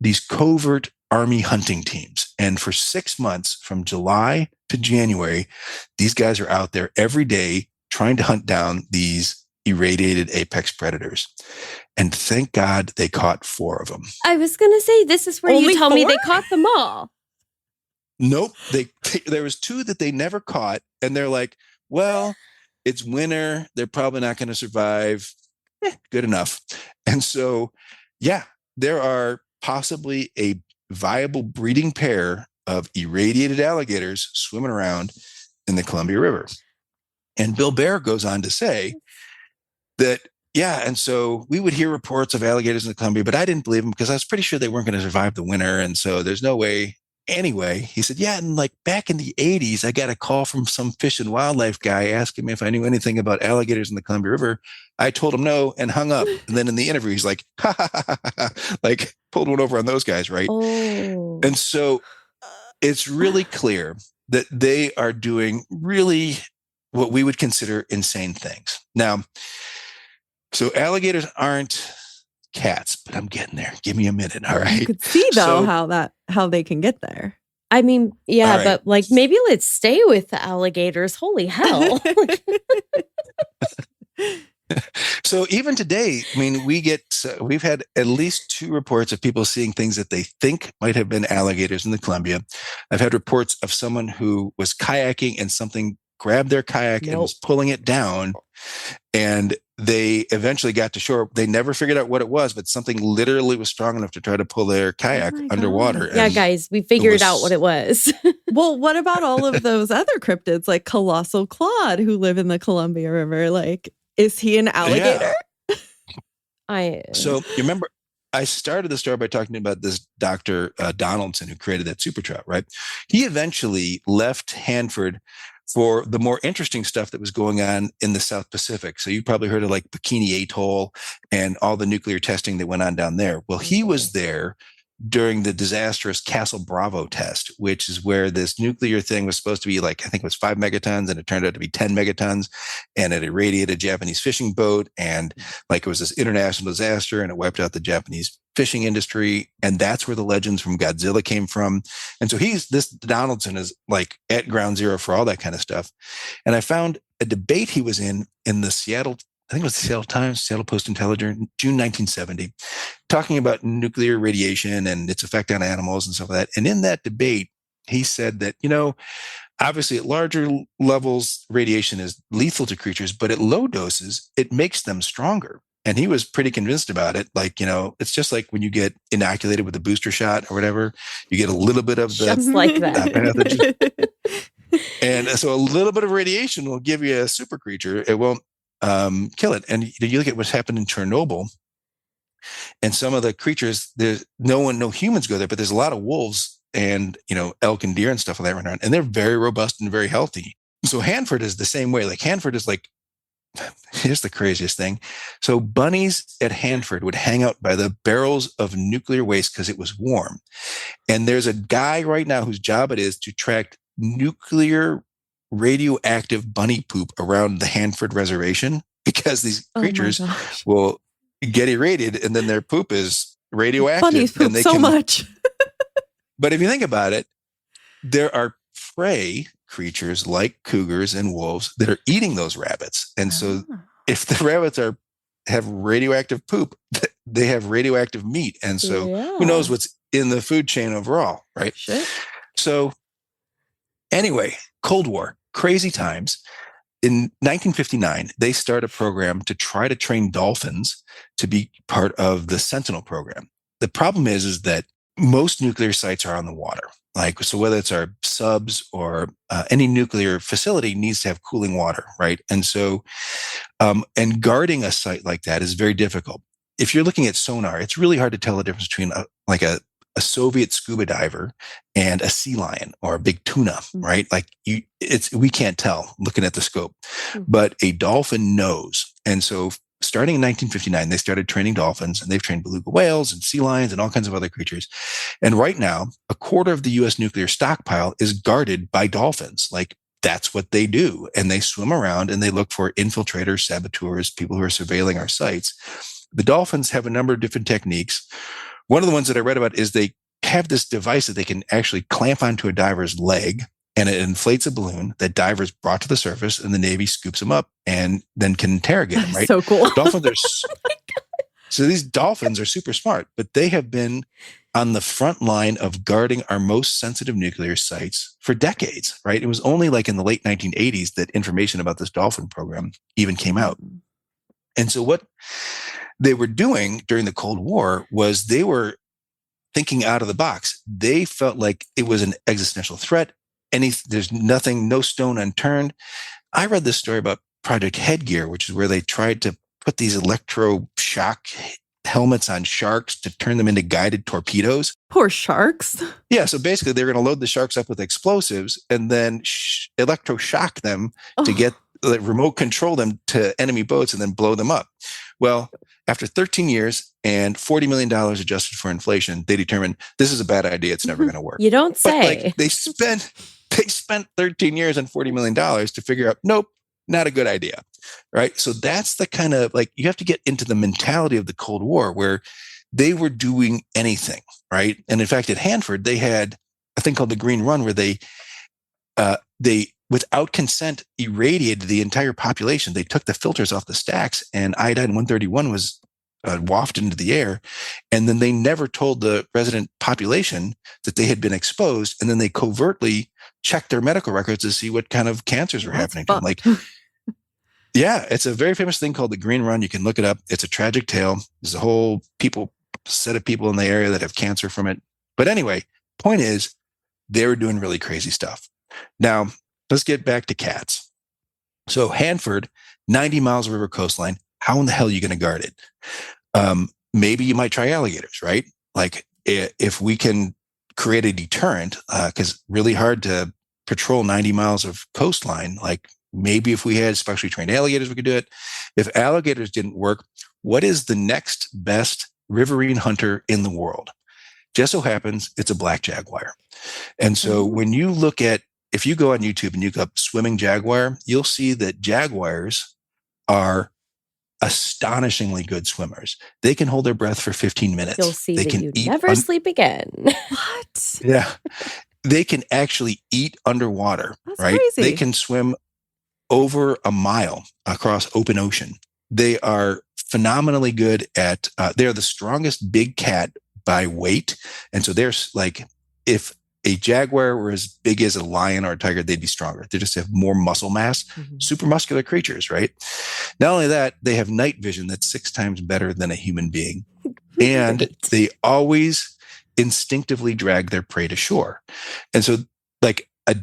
these covert army hunting teams. And for 6 months, from July to January, these guys are out there every day trying to hunt down these irradiated apex predators. And thank God they caught 4 of them. I was going to say, this is where Only you tell me 4? they caught them all. Nope. There was 2 that they never caught. And they're like, well, it's winter. They're probably not going to survive. Good enough. And so, yeah, there are possibly a viable breeding pair of irradiated alligators swimming around in the Columbia River. And Bill Baer goes on to say that, yeah, and so we would hear reports of alligators in the Columbia, but I didn't believe them because I was pretty sure they weren't going to survive the winter. And so there's no way. Anyway, he said, yeah, and like back in the 80s, I got a call from some fish and wildlife guy asking me if I knew anything about alligators in the Columbia River. I told him no and hung up. And then in the interview, he's like, ha, ha, ha, ha, ha, like pulled one over on those guys, right? Oh. And so it's really clear that they are doing really what we would consider insane things. Now, so alligators aren't cats, but I'm getting there. Give me a minute. All right. You could see though So- how they can get there. I mean, yeah, All right. but like maybe let's stay with the alligators. Holy hell. So even today, I mean, we've had at least 2 reports of people seeing things that they think might have been alligators in the Columbia. I've had reports of someone who was kayaking and something grabbed their kayak and was pulling it down, and they eventually got to shore. They never figured out what it was, but something literally was strong enough to try to pull their kayak my underwater. God. Yeah, And guys, we figured was- out what it was. Well, what about all of those other cryptids like colossal Claude who live in the Columbia River? Like, is he an alligator? So you remember, I started the story by talking about this Dr. Donaldson who created that super trout, right? He eventually left Hanford for the more interesting stuff that was going on in the South Pacific. So you probably heard of like Bikini Atoll and all the nuclear testing that went on down there. Well, he was there during the disastrous Castle Bravo test, which is where this nuclear thing was supposed to be like, I think it was 5 megatons, and it turned out to be 10 megatons, and it irradiated a Japanese fishing boat, and like it was this international disaster, and it wiped out the Japanese fishing industry. And that's where the legends from Godzilla came from. And so this Donaldson is like at ground zero for all that kind of stuff. And I found a debate he was in the Seattle, I think it was the Seattle Times, Seattle Post-Intelligencer, June 1970, talking about nuclear radiation and its effect on animals and stuff like that. And in that debate, he said that, obviously at larger levels, radiation is lethal to creatures, but at low doses, it makes them stronger. And he was pretty convinced about it. Like, it's just like when you get inoculated with a booster shot or whatever, you get a little bit of the Just like that. and so a little bit of radiation will give you a super creature. It won't kill it. And you look at what's happened in Chernobyl, and some of the creatures, there's no humans go there, but there's a lot of wolves and elk and deer and stuff like that running around, and they're very robust and very healthy. So Hanford is the same way. Like Hanford is like, here's the craziest thing. So bunnies at Hanford would hang out by the barrels of nuclear waste because it was warm. And there's a guy right now whose job it is to track nuclear radioactive bunny poop around the Hanford Reservation, because these creatures will get irradiated and then their poop is radioactive. Bunnies poop so much. But if you think about it, there are prey creatures like cougars and wolves that are eating those rabbits. And so if the rabbits have radioactive poop, they have radioactive meat. And so who knows what's in the food chain overall, right? Shit. So anyway, Cold War, crazy times. In 1959, they start a program to try to train dolphins to be part of the Sentinel program. The problem is that most nuclear sites are on the water. Like, so whether it's our subs or any nuclear facility needs to have cooling water, right? And so, and guarding a site like that is very difficult. If you're looking at sonar, it's really hard to tell the difference between a Soviet scuba diver and a sea lion or a big tuna, right? Like we can't tell looking at the scope, but a dolphin knows. And so starting in 1959, they started training dolphins, and they've trained beluga whales and sea lions and all kinds of other creatures. And right now, a quarter of the U.S. nuclear stockpile is guarded by dolphins. Like, that's what they do. And they swim around and they look for infiltrators, saboteurs, people who are surveilling our sites. The dolphins have a number of different techniques. One of the ones that I read about is they have this device that they can actually clamp onto a diver's leg, and it inflates a balloon that divers brought to the surface, and the Navy scoops them up and then can interrogate them, right? So cool. Dolphins are so these dolphins are super smart, but they have been on the front line of guarding our most sensitive nuclear sites for decades, right? It was only like in the late 1980s that information about this dolphin program even came out. And so what they were doing during the Cold War was they were thinking out of the box. They felt like it was an existential threat. There's nothing, no stone unturned. I read this story about Project Headgear, which is where they tried to put these electroshock helmets on sharks to turn them into guided torpedoes. Poor sharks. Yeah, so basically they're going to load the sharks up with explosives and then electroshock them to get remote control them to enemy boats and then blow them up. Well, after 13 years and $40 million adjusted for inflation, they determined this is a bad idea. It's never going to work. You don't say. But like, they spent 13 years and $40 million to figure out, nope, not a good idea. Right. So that's the kind of like, you have to get into the mentality of the Cold War where they were doing anything. Right. And in fact, at Hanford, they had a thing called the Green Run where they without consent, irradiated the entire population. They took the filters off the stacks, and iodine-131 was wafted into the air. And then they never told the resident population that they had been exposed. And then they covertly checked their medical records to see what kind of cancers were happening to them. Like, yeah, it's a very famous thing called the Green Run. You can look it up. It's a tragic tale. There's a whole set of people in the area that have cancer from it. But anyway, point is, they were doing really crazy stuff. Now, let's get back to cats. So Hanford, 90 miles of river coastline. How in the hell are you going to guard it? Maybe you might try alligators, right? Like if we can create a deterrent, because really hard to patrol 90 miles of coastline. Like maybe if we had specially trained alligators, we could do it. If alligators didn't work, what is the next best riverine hunter in the world? Just so happens it's a black jaguar. And so when you look at, if you go on YouTube and you look up swimming jaguar, you'll see that jaguars are astonishingly good swimmers. They can hold their breath for 15 minutes. You'll see they that can you eat never sleep again. What? Yeah. They can actually eat underwater, That's right? crazy. They can swim over a mile across open ocean. They are phenomenally good at, they're the strongest big cat by weight. And so there's like, if a jaguar were as big as a lion or a tiger, they'd be stronger. They just have more muscle mass, super muscular creatures, right? Not only that, they have night vision that's 6 times better than a human being. And they always instinctively drag their prey to shore. And so like a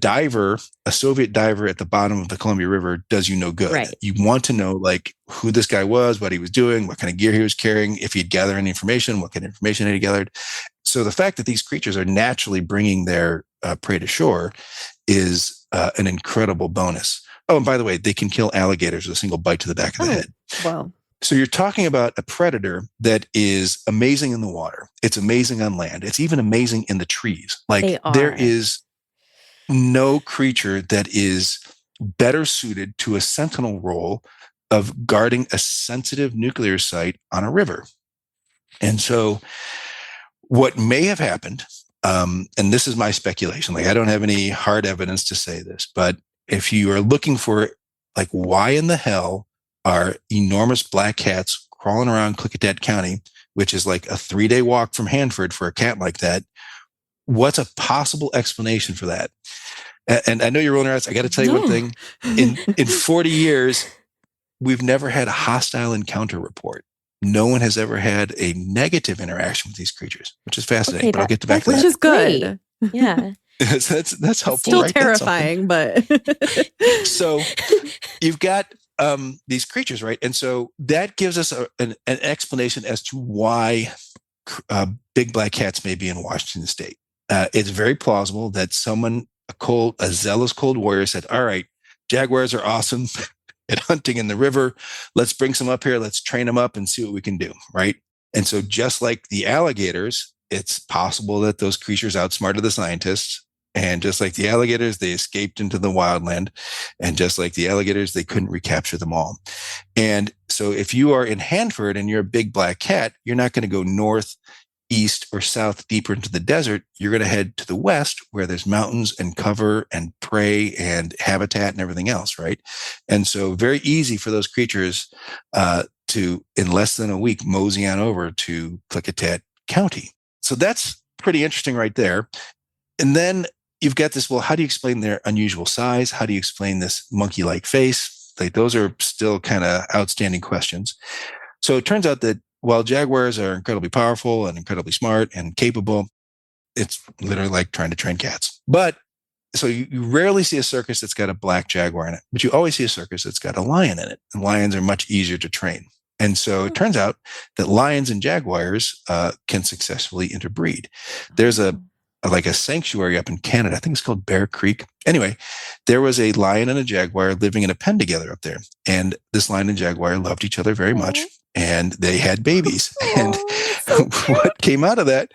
Soviet diver at the bottom of the Columbia River does you no good. Right. You want to know like who this guy was, what he was doing, what kind of gear he was carrying, if he'd gathered any information, what kind of information had he gathered. So the fact that these creatures are naturally bringing their prey to shore is an incredible bonus. Oh, and by the way, they can kill alligators with a single bite to the back of the head. Well, So you're talking about a predator that is amazing in the water. It's amazing on land. It's even amazing in the trees. Like there is no creature that is better suited to a sentinel role of guarding a sensitive nuclear site on a river. And so what may have happened, and this is my speculation, like I don't have any hard evidence to say this, but if you are looking for like why in the hell are enormous black cats crawling around Klickitat County, which is like a 3-day walk from Hanford for a cat like that, what's a possible explanation for that? And I know you're rolling your eyes. I got to tell you one thing. In 40 years, we've never had a hostile encounter report. No one has ever had a negative interaction with these creatures, which is fascinating. But I'll get back to which that. is good. Yeah. that's helpful. Still right? terrifying, but So you've got these creatures, right? And so that gives us an explanation as to why big black cats may be in Washington State. It's very plausible that someone, a zealous cold warrior said, all right, jaguars are awesome at hunting in the river. Let's bring some up here. Let's train them up and see what we can do, right? And so just like the alligators, it's possible that those creatures outsmarted the scientists. And just like the alligators, they escaped into the wildland. And just like the alligators, they couldn't recapture them all. And so if you are in Hanford and you're a big black cat, you're not going to go north, east, or south deeper into the desert. You're going to head to the west where there's mountains and cover and prey and habitat and everything else, right? And so very easy for those creatures to, in less than a week, mosey on over to Klickitat County. So that's pretty interesting right there. And then you've got this, well, how do you explain their unusual size? How do you explain this monkey-like face? Like those are still kind of outstanding questions. So it turns out that while jaguars are incredibly powerful and incredibly smart and capable, it's literally like trying to train cats. But so you rarely see a circus that's got a black jaguar in it, but you always see a circus that's got a lion in it. And lions are much easier to train. And so it turns out that lions and jaguars can successfully interbreed. There's a sanctuary up in Canada. I think it's called Bear Creek. Anyway, there was a lion and a jaguar living in a pen together up there. And this lion and jaguar loved each other very much. And they had babies. And what came out of that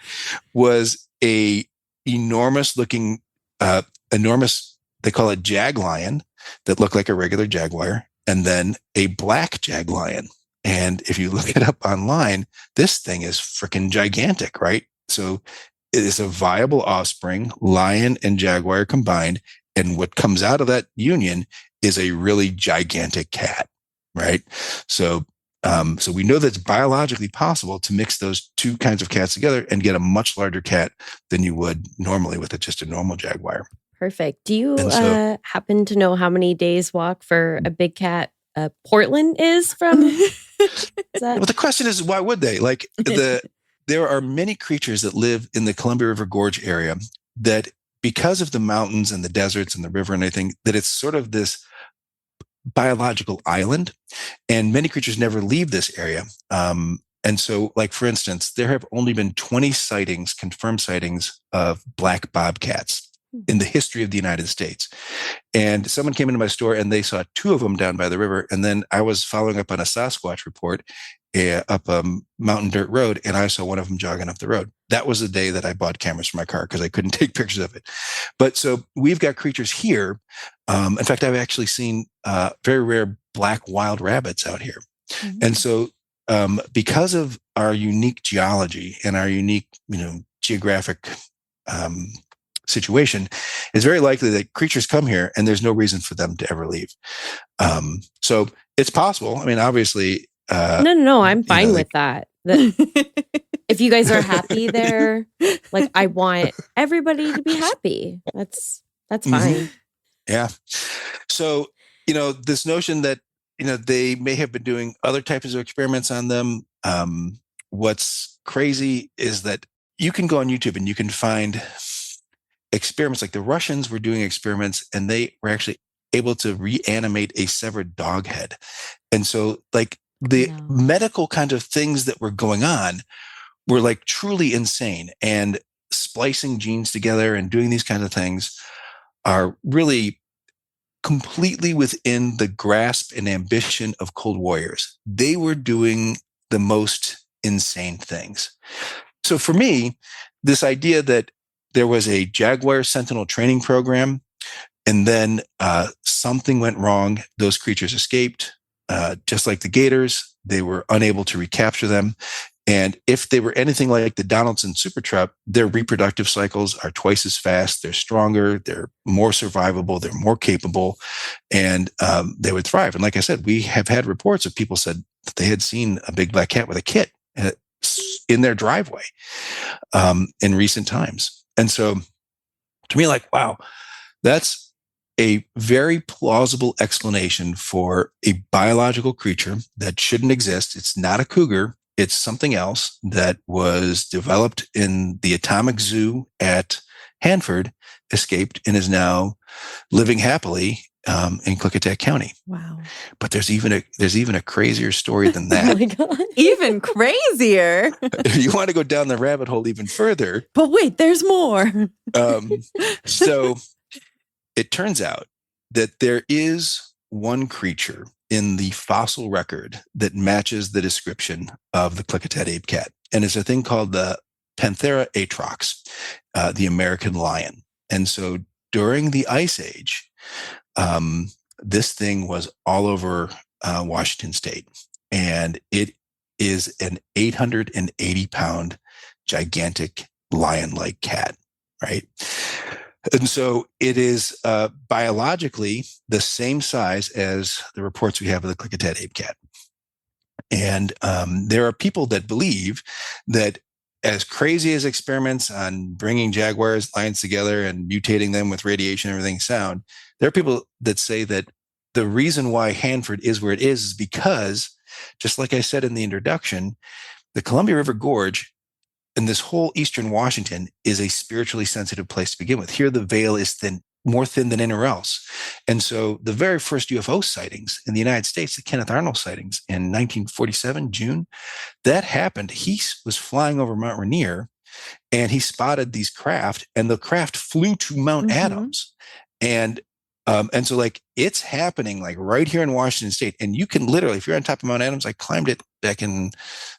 was a enormous looking, they call it jag lion that looked like a regular jaguar. And then a black jag lion. And if you look it up online, this thing is freaking gigantic, right? So it is a viable offspring, lion and jaguar combined, And what comes out of that union is a really gigantic cat, right? So we know that it's biologically possible to mix those two kinds of cats together and get a much larger cat than you would normally with just a normal jaguar. Perfect. Do you And so- happen to know how many days walk for a big cat Portland is from? Well, the question is, why would they? Like there are many creatures that live in the Columbia River Gorge area that, because of the mountains and the deserts and the river and everything, that it's sort of this biological island, and many creatures never leave this area. And so, like, for instance, there have only been 20 sightings, confirmed sightings of black bobcats in the history of the United States. And someone came into my store and they saw 2 of them down by the river. And then I was following up on a Sasquatch report up Mountain Dirt Road, and I saw one of them jogging up the road. That was the day that I bought cameras for my car because I couldn't take pictures of it. But so we've got creatures here. In fact, I've actually seen very rare black wild rabbits out here. Mm-hmm. And so because of our unique geology and our unique, geographic situation, it's very likely that creatures come here and there's no reason for them to ever leave. So it's possible. I mean, obviously. No, I'm fine with that. If you guys are happy there, like, I want everybody to be happy. That's fine. Yeah. So, this notion that, they may have been doing other types of experiments on them. What's crazy is that you can go on YouTube and you can find experiments. Like, the Russians were doing experiments and they were actually able to reanimate a severed dog head. And so, like, the medical kind of things that were going on were like truly insane, and splicing genes together and doing these kinds of things are really completely within the grasp and ambition of cold warriors. They were doing the most insane things. So for me, this idea that there was a Jaguar Sentinel training program, and then something went wrong, those creatures escaped, just like the gators, they were unable to recapture them. And if they were anything like the Donaldson super trap, their reproductive cycles are twice as fast, they're stronger, they're more survivable, they're more capable, and they would thrive. And like I said, we have had reports of people said that they had seen a big black cat with a kit in their driveway in recent times. And so to me, like, wow, that's a very plausible explanation for a biological creature that shouldn't exist. It's not a cougar. It's something else that was developed in the Atomic Zoo at Hanford, escaped, and is now living happily in Klickitat County. Wow. But there's even a crazier story than that. Oh my God. Even crazier. If you want to go down the rabbit hole even further. But wait, there's more. So it turns out that there is one creature in the fossil record that matches the description of the Klickitat ape cat. And it's a thing called the Panthera atrox, the American lion. And so during the Ice Age, this thing was all over Washington State. And it is an 880-pound gigantic lion-like cat, right? And so it is biologically the same size as the reports we have of the Klickitat ape cat. And there are people that believe that, as crazy as experiments on bringing jaguars, lions together and mutating them with radiation and everything sound, there are people that say that the reason why Hanford is where it is because, just like I said in the introduction, the Columbia River Gorge and this whole eastern Washington is a spiritually sensitive place to begin with. Here, the veil is thin, more thin than anywhere else. And so the very first UFO sightings in the United States, the Kenneth Arnold sightings in 1947, June, that happened. He was flying over Mount Rainier and he spotted these craft, and the craft flew to Mount Adams. And so, like, it's happening like right here in Washington State. And you can literally, if you're on top of Mount Adams, I climbed it back in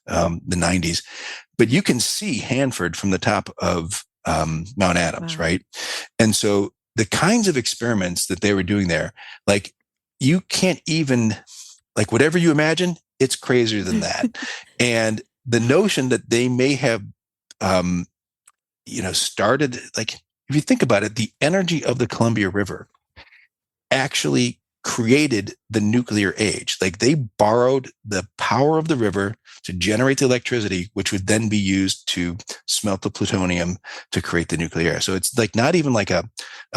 the 90s, but you can see Hanford from the top of Mount Adams, right? And so the kinds of experiments that they were doing there, like, you can't even, like, whatever you imagine, it's crazier than that. And the notion that they may have, started, like, if if you think about it, the energy of the Columbia River actually created the nuclear age. Like they borrowed the power of the river to generate the electricity, which would then be used to smelt the plutonium to create the nuclear. So it's like not even like a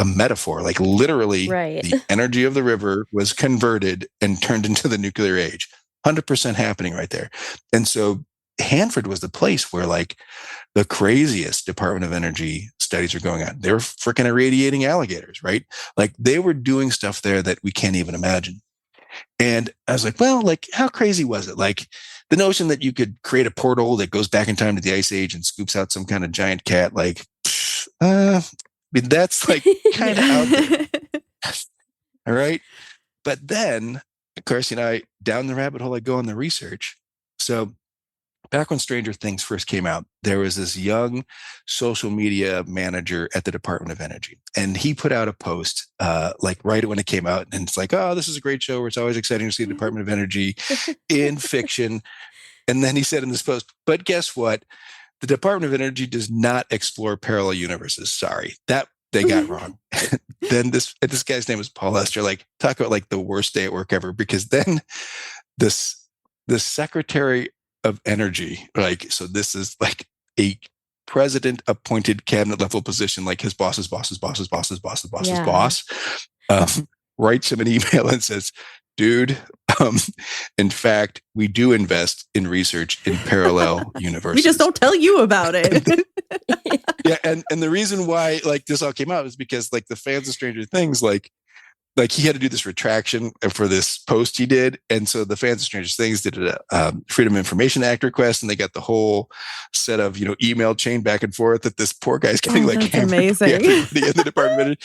metaphor, like literally Right. the energy of the river was converted and turned into the nuclear age. 100% happening right there. And so Hanford was the place where like the craziest Department of Energy studies are going on. They were freaking irradiating alligators, right? Like they were doing stuff there that we can't even imagine. And I was like, well, like how crazy was it? Like the notion that you could create a portal that goes back in time to the Ice Age and scoops out some kind of giant cat, like, I mean, that's like kind of out there. All right. But then, of course, down the rabbit hole I go on the research. So back when Stranger Things first came out, there was this young social media manager at the Department of Energy. And he put out a post like right when it came out. And it's like, oh, this is a great show. It's always exciting to see the Department of Energy in fiction. And then he said in this post, but guess what? The Department of Energy does not explore parallel universes. Sorry, that they got wrong. Then this guy's name was Paul Esther. Like, talk about like the worst day at work ever, because then the Secretary of Energy, like, so this is like a president appointed cabinet level position, like his boss's boss's boss's boss's boss's boss's Yeah. boss, writes him an email and says, dude, in fact, we do invest in research in parallel universes. We just don't tell you about it. Yeah, and the reason why like this all came out is because like the fans of Stranger Things, like he had to do this retraction for this post he did. And so the fans of Stranger Things did a Freedom of Information Act request, and they got the whole set of, email chain back and forth that this poor guy's getting that's amazing. in the Department.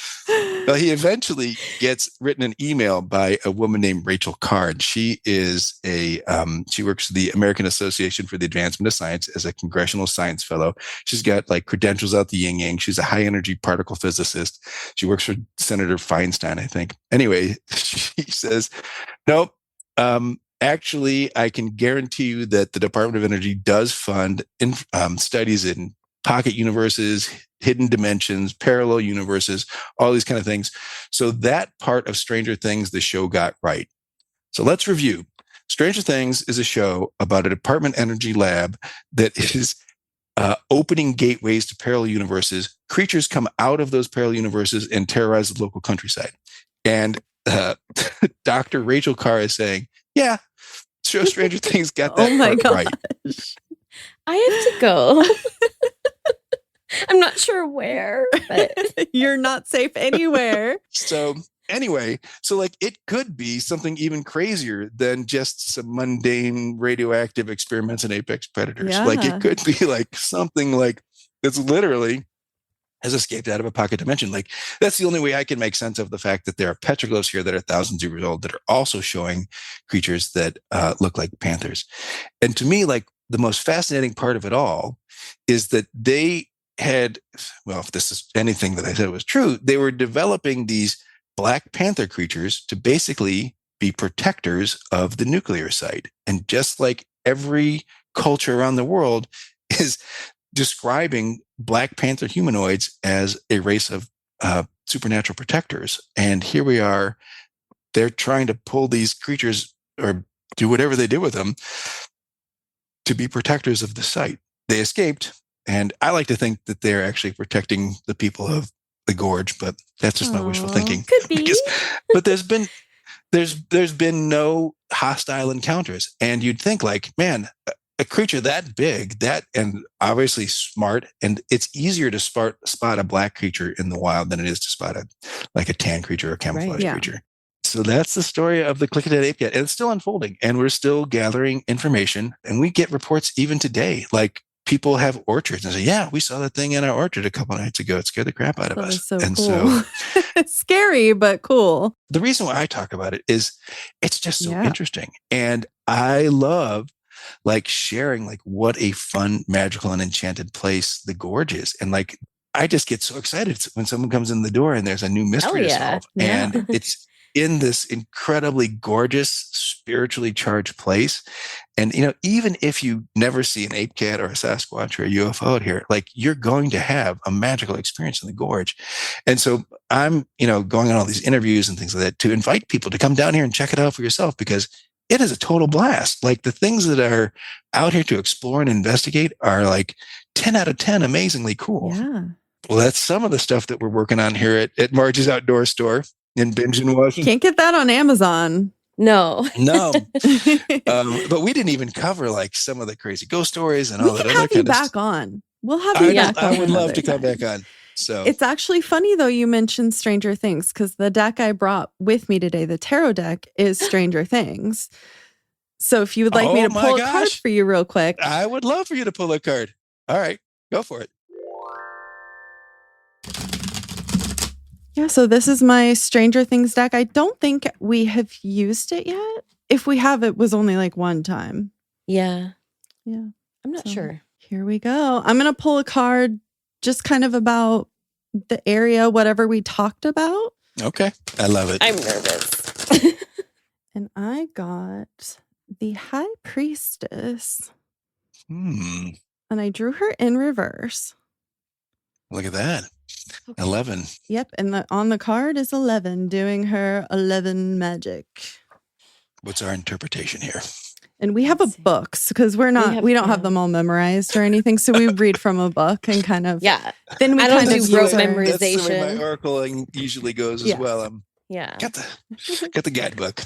Well, he eventually gets written an email by a woman named Rachel Carr. And she is she works for the American Association for the Advancement of Science as a congressional science fellow. She's got like credentials out the yin yang. She's a high energy particle physicist. She works for Senator Feinstein, I think. Anyway, she says, nope. Actually, I can guarantee you that the Department of Energy does fund studies in pocket universes, hidden dimensions, parallel universes, all these kind of things. So that part of Stranger Things, the show got right. So let's review. Stranger Things is a show about a Department Energy lab that is opening gateways to parallel universes. Creatures come out of those parallel universes and terrorize the local countryside. And Dr. Rachel Carr is saying, yeah, show Stranger Things got that part right. I have to go. I'm not sure where, but You're not safe anywhere. So anyway, so like it could be something even crazier than just some mundane radioactive experiments in apex predators. Yeah. Like it could be like something like that's literally has escaped out of a pocket dimension. Like that's the only way I can make sense of the fact that there are petroglyphs here that are thousands of years old that are also showing creatures that look like panthers. And to me, like the most fascinating part of it all is that they had, well, if this is anything that I said was true, they were developing these Black Panther creatures to basically be protectors of the nuclear site. And just like every culture around the world is describing Black Panther humanoids as a race of supernatural protectors. And here we are, they're trying to pull these creatures or do whatever they did with them to be protectors of the site. They escaped. And I like to think that they're actually protecting the people of the Gorge, but that's just my wishful thinking. Could be. But there's been no hostile encounters. And you'd think like, man, a creature that big, that and obviously smart, and it's easier to spot a black creature in the wild than it is to spot a tan creature or camouflage creature. So that's the story of the Klickitat Ape Cat. And it's still unfolding, and we're still gathering information. And we get reports even today, like people have orchards and say, yeah, we saw that thing in our orchard a couple of nights ago. It scared the crap out of us. So and cool. so it's scary, but cool. The reason why I talk about it is it's just so interesting. And I love like sharing like what a fun, magical, and enchanted place the Gorge is. And like, I just get so excited when someone comes in the door and there's a new mystery to solve. Yeah. And in this incredibly gorgeous, spiritually charged place. And, even if you never see an ape cat or a Sasquatch or a UFO out here, like you're going to have a magical experience in the gorge. And so I'm, going on all these interviews and things like that to invite people to come down here and check it out for yourself, because it is a total blast. Like the things that are out here to explore and investigate are like 10 out of 10 amazingly cool. Yeah. Well, that's some of the stuff that we're working on here at Margie's Outdoor Store in Bingen, Washington. Can't get that on Amazon. No. No. But we didn't even cover like some of the crazy ghost stories and all We that can other have you kind of back stuff. on. We'll have you back on. I would love another to come time. back on. So It's actually funny though you mentioned Stranger Things, because the deck I brought with me today, the tarot deck, is Stranger Things. So if you would like me Oh to my pull a card gosh. for you real quick. I would love for you to pull a card. All right, go for it. Yeah, so this is my Stranger Things deck. I don't think we have used it yet. If we have, it was only like one time. Yeah. Yeah. I'm not So, sure. Here we go. I'm going to pull a card just kind of about the area, whatever we talked about. Okay, I love it. I'm nervous. And I got the High Priestess, and I drew her in reverse. Look at that. 11. Yep, and on the card is 11, doing her 11 magic. What's our interpretation here? And we have Let's see. books because we don't have them all memorized or anything. So we read from a book and kind of Yeah. Then we I don't kind of do rote use our- memory. That's the way Memorization. my oracling usually goes as Yeah. well. Yeah. Got the guidebook.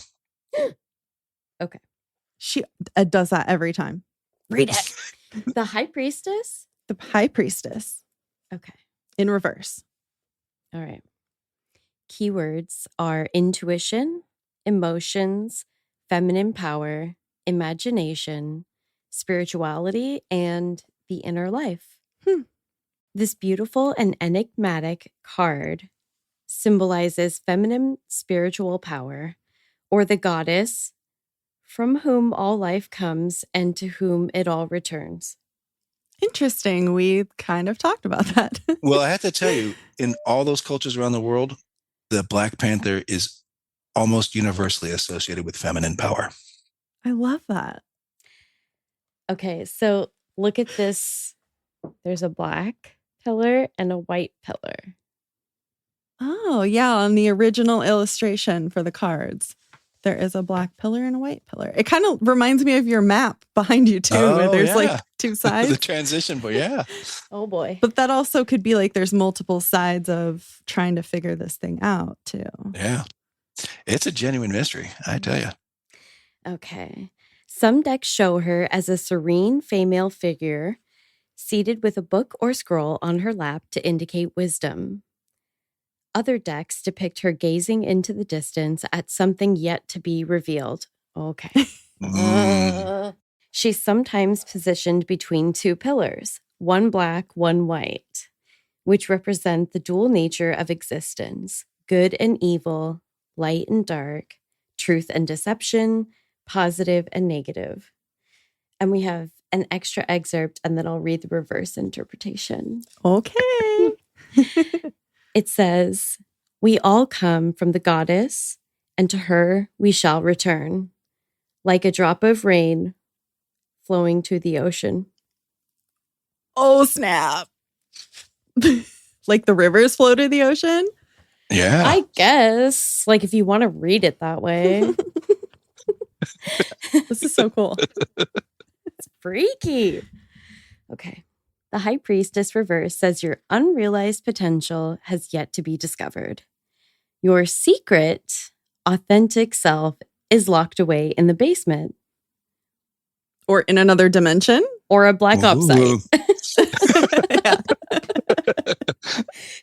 She does that every time. Read it. The High Priestess? The High Priestess Okay. in reverse. All right. Keywords are intuition, emotions, feminine power, imagination, spirituality, and the inner life. This beautiful and enigmatic card symbolizes feminine spiritual power, or the goddess from whom all life comes and to whom it all returns. Interesting. We kind of talked about that. Well, I have to tell you, in all those cultures around the world, the Black Panther is almost universally associated with feminine power. I love that. Okay, so look at this. There's a black pillar and a white pillar. Oh, yeah. On the original illustration for the cards, there is a black pillar and a white pillar. It kind of reminds me of your map behind you, too, where Oh, there's yeah. like two The sides. transition, but yeah. Oh boy. But that also could be like there's multiple sides of trying to figure this thing out, too. Yeah. It's a genuine mystery, I tell you. Okay. Some decks show her as a serene female figure seated with a book or scroll on her lap to indicate wisdom. Other decks depict her gazing into the distance at something yet to be revealed. Okay. She's sometimes positioned between two pillars, one black, one white, which represent the dual nature of existence, good and evil, light and dark, truth and deception, positive and negative. And we have an extra excerpt, and then I'll read the reverse interpretation. Okay. It says, "We all come from the goddess, and to her we shall return, like a drop of rain flowing to the ocean." Oh, snap. Like the rivers flow to the ocean? Yeah. I guess, like if you want to read it that way. This is so cool. It's freaky. Okay. The High Priestess reverse says your unrealized potential has yet to be discovered. Your secret, authentic self is locked away in the basement Or in another dimension? or a black ops Ooh. site. Yeah.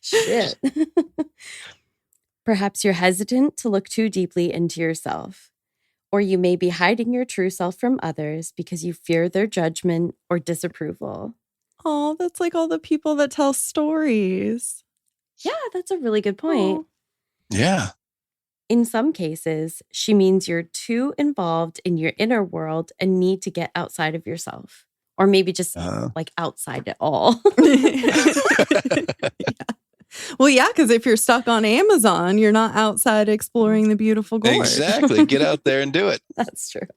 Shit. Perhaps you're hesitant to look too deeply into yourself, or you may be hiding your true self from others because you fear their judgment or disapproval. Oh, that's like all the people that tell stories. Yeah, that's a really good point. Oh. Yeah. In some cases, she means you're too involved in your inner world and need to get outside of yourself, or maybe just like outside at all. Yeah. Well, yeah, because if you're stuck on Amazon, you're not outside exploring the beautiful gorge. Exactly. Get out there and do it. That's true.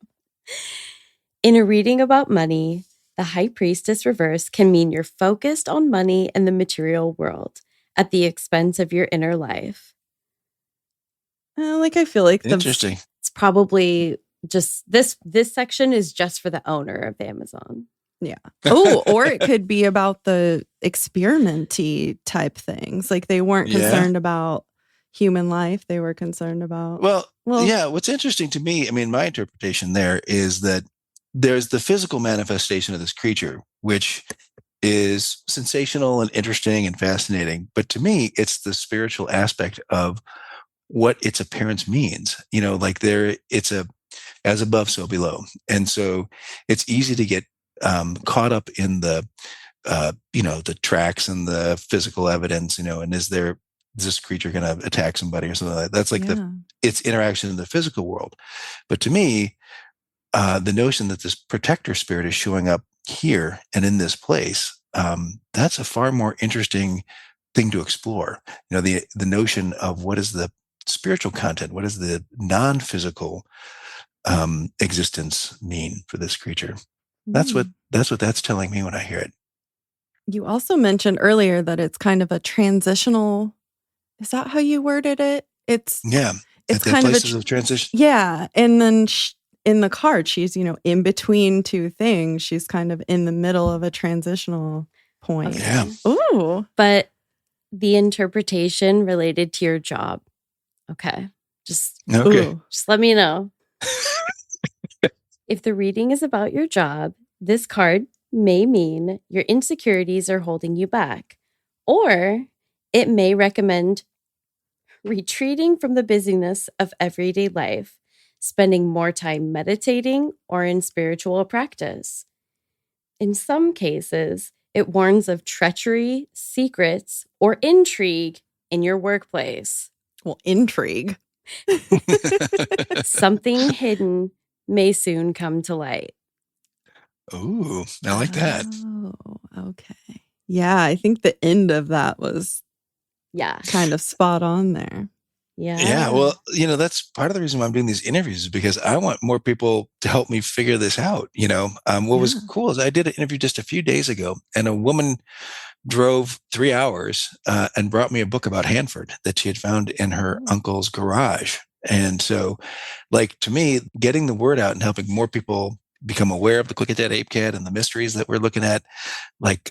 In a reading about money, the High Priestess reverse can mean you're focused on money and the material world at the expense of your inner life. I feel like Interesting. It's probably just this section is just for the owner of the Amazon. Yeah. Oh, or it could be about the experimenty type things. Like they weren't concerned about human life. They were concerned about. Well, yeah. What's interesting to me, I mean, my interpretation there is that there's the physical manifestation of this creature, which is sensational and interesting and fascinating. But to me, it's the spiritual aspect of what its appearance means. Like it's as above, so below. And so it's easy to get caught up in the tracks and the physical evidence, and is this creature going to attack somebody or something like that? That's like its interaction in the physical world. But to me, the notion that this protector spirit is showing up here and in this place, that's a far more interesting thing to explore. The notion of what is the spiritual content, what is the non-physical existence mean for this creature? That's what that's telling me when I hear it. You also mentioned earlier that it's kind of a transitional. Is that how you worded it? It's kind of a transition. Yeah, and then in the card, she's in between two things. She's kind of in the middle of a transitional point. Okay. Yeah. Ooh, but the interpretation related to your job. Okay, just let me know. If the reading is about your job, this card may mean your insecurities are holding you back, or it may recommend retreating from the busyness of everyday life, spending more time meditating or in spiritual practice. In some cases, it warns of treachery, secrets, or intrigue in your workplace. Well, intrigue. Something hidden may soon come to light. Ooh, I like that. Oh, okay. Yeah, I think the end of that was kind of spot on there. Yeah. Well, that's part of the reason why I'm doing these interviews is because I want more people to help me figure this out. What was cool is I did an interview just a few days ago, and a woman drove 3 hours and brought me a book about Hanford that she had found in her uncle's garage. And so, to me, getting the word out and helping more people become aware of the Klickitat Ape Cat and the mysteries that we're looking at,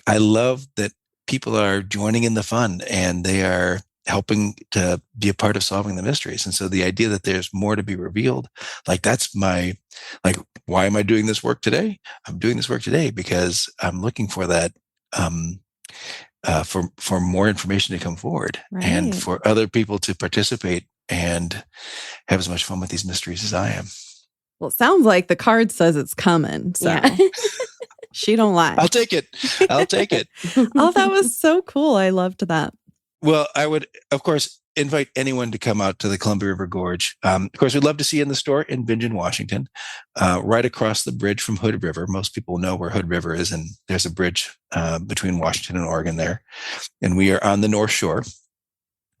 I love that people are joining in the fun and they are helping to be a part of solving the mysteries. And so the idea that there's more to be revealed, that's my, why am I doing this work today? I'm doing this work today because I'm looking for that, for more information to come forward and for other people to participate and have as much fun with these mysteries as I am. Well, it sounds like the card says it's coming. So she don't lie. I'll take it. Oh, that was so cool. I loved that. Well, I would, of course, invite anyone to come out to the Columbia River Gorge. Of course, we'd love to see you in the store in Bingen, Washington, right across the bridge from Hood River. Most people know where Hood River is, and there's a bridge between Washington and Oregon there. And we are on the North Shore.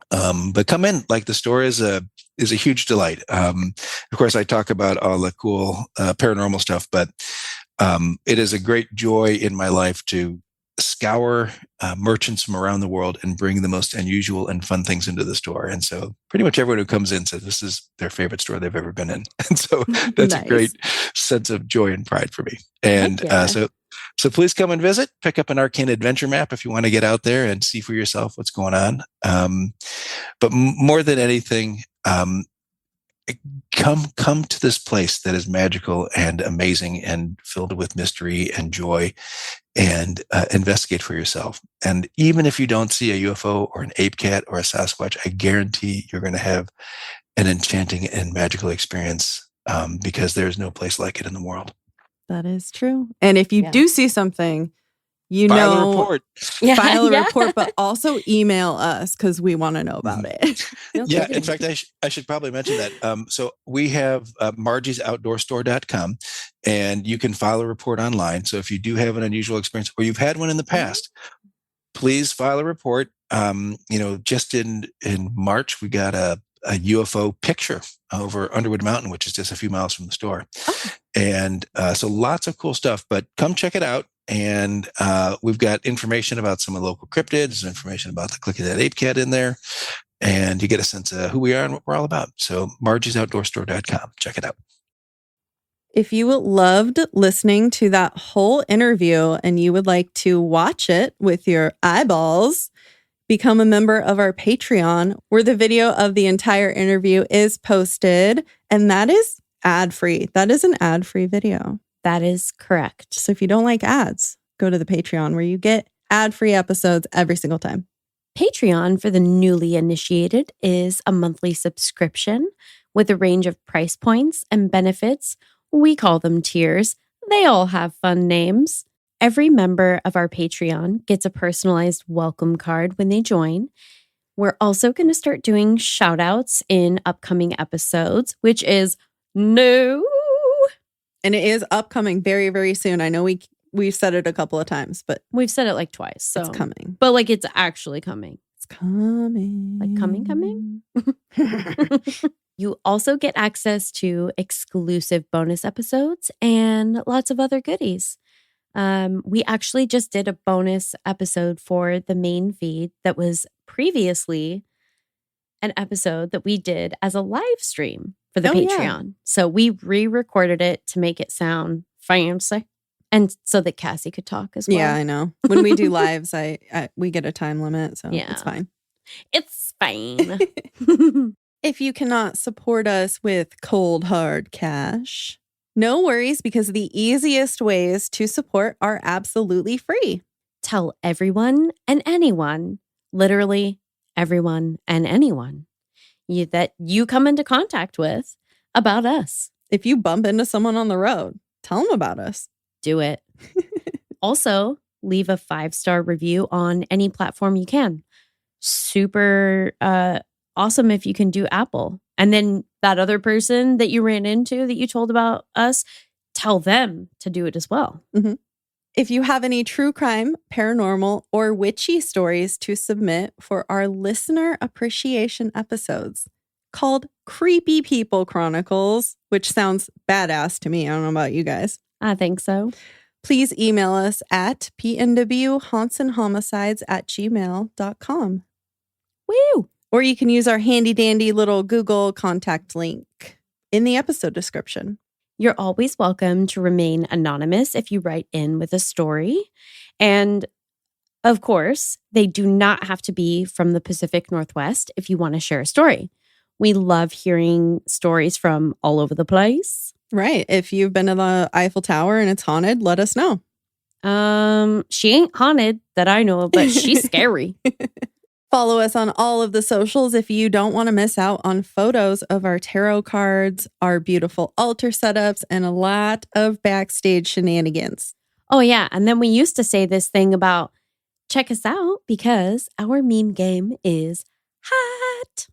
But come in, the store is a huge delight. Of course, I talk about all the cool paranormal stuff, but it is a great joy in my life to scour merchants from around the world and bring the most unusual and fun things into the store. And so pretty much everyone who comes in says this is their favorite store they've ever been in. And so that's a great sense of joy and pride for me. And so please come and visit, pick up an Arcane Adventure map if you want to get out there and see for yourself what's going on. But more than anything, come to this place that is magical and amazing and filled with mystery and joy, and investigate for yourself. And even if you don't see a UFO or an ape cat or a Sasquatch, I guarantee you're going to have an enchanting and magical experience because there's no place like it in the world. That is true. And if you do see something, file a report. File a report, but also email us because we want to know about it. Yeah, in fact, I should probably mention that. So we have margie'soutdoorstore.com, and you can file a report online. So if you do have an unusual experience or you've had one in the past, please file a report. Just in March, we got a UFO picture over Underwood Mountain, which is just a few miles from the store. Oh. And so lots of cool stuff, but come check it out. And we've got information about some of the local cryptids, information about the Click of That Ape Cat in there. And you get a sense of who we are and what we're all about. So margie'soutdoorstore.com. Check it out. If you loved listening to that whole interview and you would like to watch it with your eyeballs, become a member of our Patreon, where the video of the entire interview is posted. And that is ad-free. That is an ad-free video. That is correct. So if you don't like ads, go to the Patreon where you get ad-free episodes every single time. Patreon for the newly initiated is a monthly subscription with a range of price points and benefits. We call them tiers. They all have fun names. Every member of our Patreon gets a personalized welcome card when they join. We're also going to start doing shout outs in upcoming episodes, which is new. And it is upcoming very, very soon. I know we've said it a couple of times, but We've said it like twice. So it's coming. But like it's actually coming. It's coming. Like coming? You also get access to exclusive bonus episodes and lots of other goodies. We actually just did a bonus episode for the main feed that was previously an episode that we did as a live stream for the Patreon. Yeah. So we re-recorded it to make it sound fancy and so that Cassie could talk as well. Yeah, I know. When we do lives, we get a time limit, so Yeah. it's fine. It's fine. If you cannot support us with cold, hard cash, no worries, because the easiest ways to support are absolutely free. Tell everyone and anyone, literally everyone and anyone, that you come into contact with about us. If you bump into someone on the road, tell them about us. Do it. Also, leave a 5-star review on any platform you can. Super awesome if you can do Apple. And then that other person that you ran into that you told about us, tell them to do it as well. Mm-hmm. If you have any true crime, paranormal, or witchy stories to submit for our listener appreciation episodes called Creepy People Chronicles, which sounds badass to me. I don't know about you guys. I think so. Please email us at pnwhauntsandhomicides@gmail.com. Woo! Or you can use our handy dandy little Google contact link in the episode description. You're always welcome to remain anonymous if you write in with a story. And of course, they do not have to be from the Pacific Northwest if you want to share a story. We love hearing stories from all over the place. Right. If you've been to the Eiffel Tower and it's haunted, let us know. She ain't haunted that I know of, but she's scary. Follow us on all of the socials if you don't want to miss out on photos of our tarot cards, our beautiful altar setups, and a lot of backstage shenanigans. Oh, yeah. And then we used to say this thing about check us out because our meme game is hot.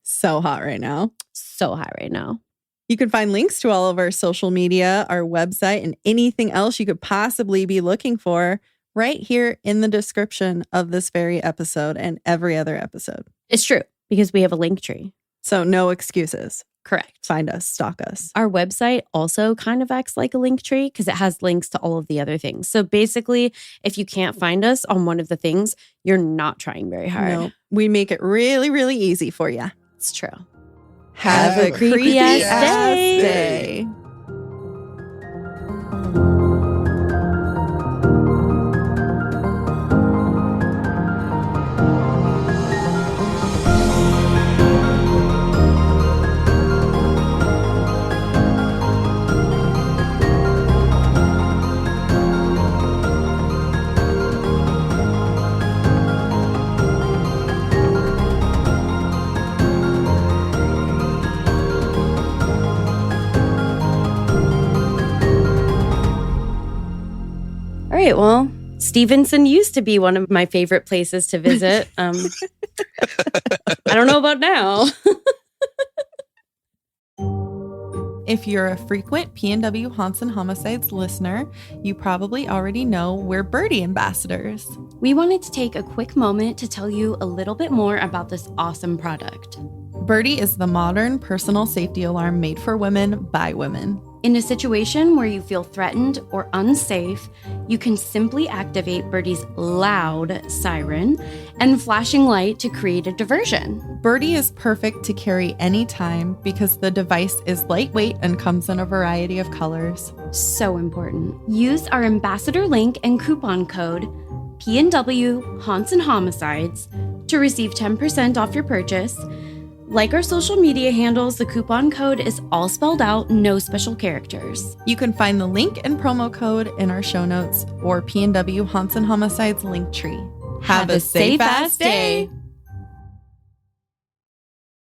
So hot right now. So hot right now. You can find links to all of our social media, our website, and anything else you could possibly be looking for right here in the description of this very episode and every other episode. It's true because we have a link tree. So no excuses. Correct. Find us, stalk us. Our website also kind of acts like a link tree because it has links to all of the other things. So basically, if you can't find us on one of the things, you're not trying very hard. No, we make it really, really easy for you. It's true. Have a creepy ass day. All right. Well, Stevenson used to be one of my favorite places to visit. I don't know about now. If you're a frequent PNW Haunts and Homicides listener, you probably already know we're Birdie ambassadors. We wanted to take a quick moment to tell you a little bit more about this awesome product. Birdie is the modern personal safety alarm made for women by women. In a situation where you feel threatened or unsafe, you can simply activate Birdie's loud siren and flashing light to create a diversion. Birdie is perfect to carry anytime because the device is lightweight and comes in a variety of colors. So important. Use our ambassador link and coupon code PNW Haunts and Homicides to receive 10% off your purchase. Like our social media handles, the coupon code is all spelled out, no special characters. You can find the link and promo code in our show notes or PNW Haunts and Homicides link tree. Have a safe ass day.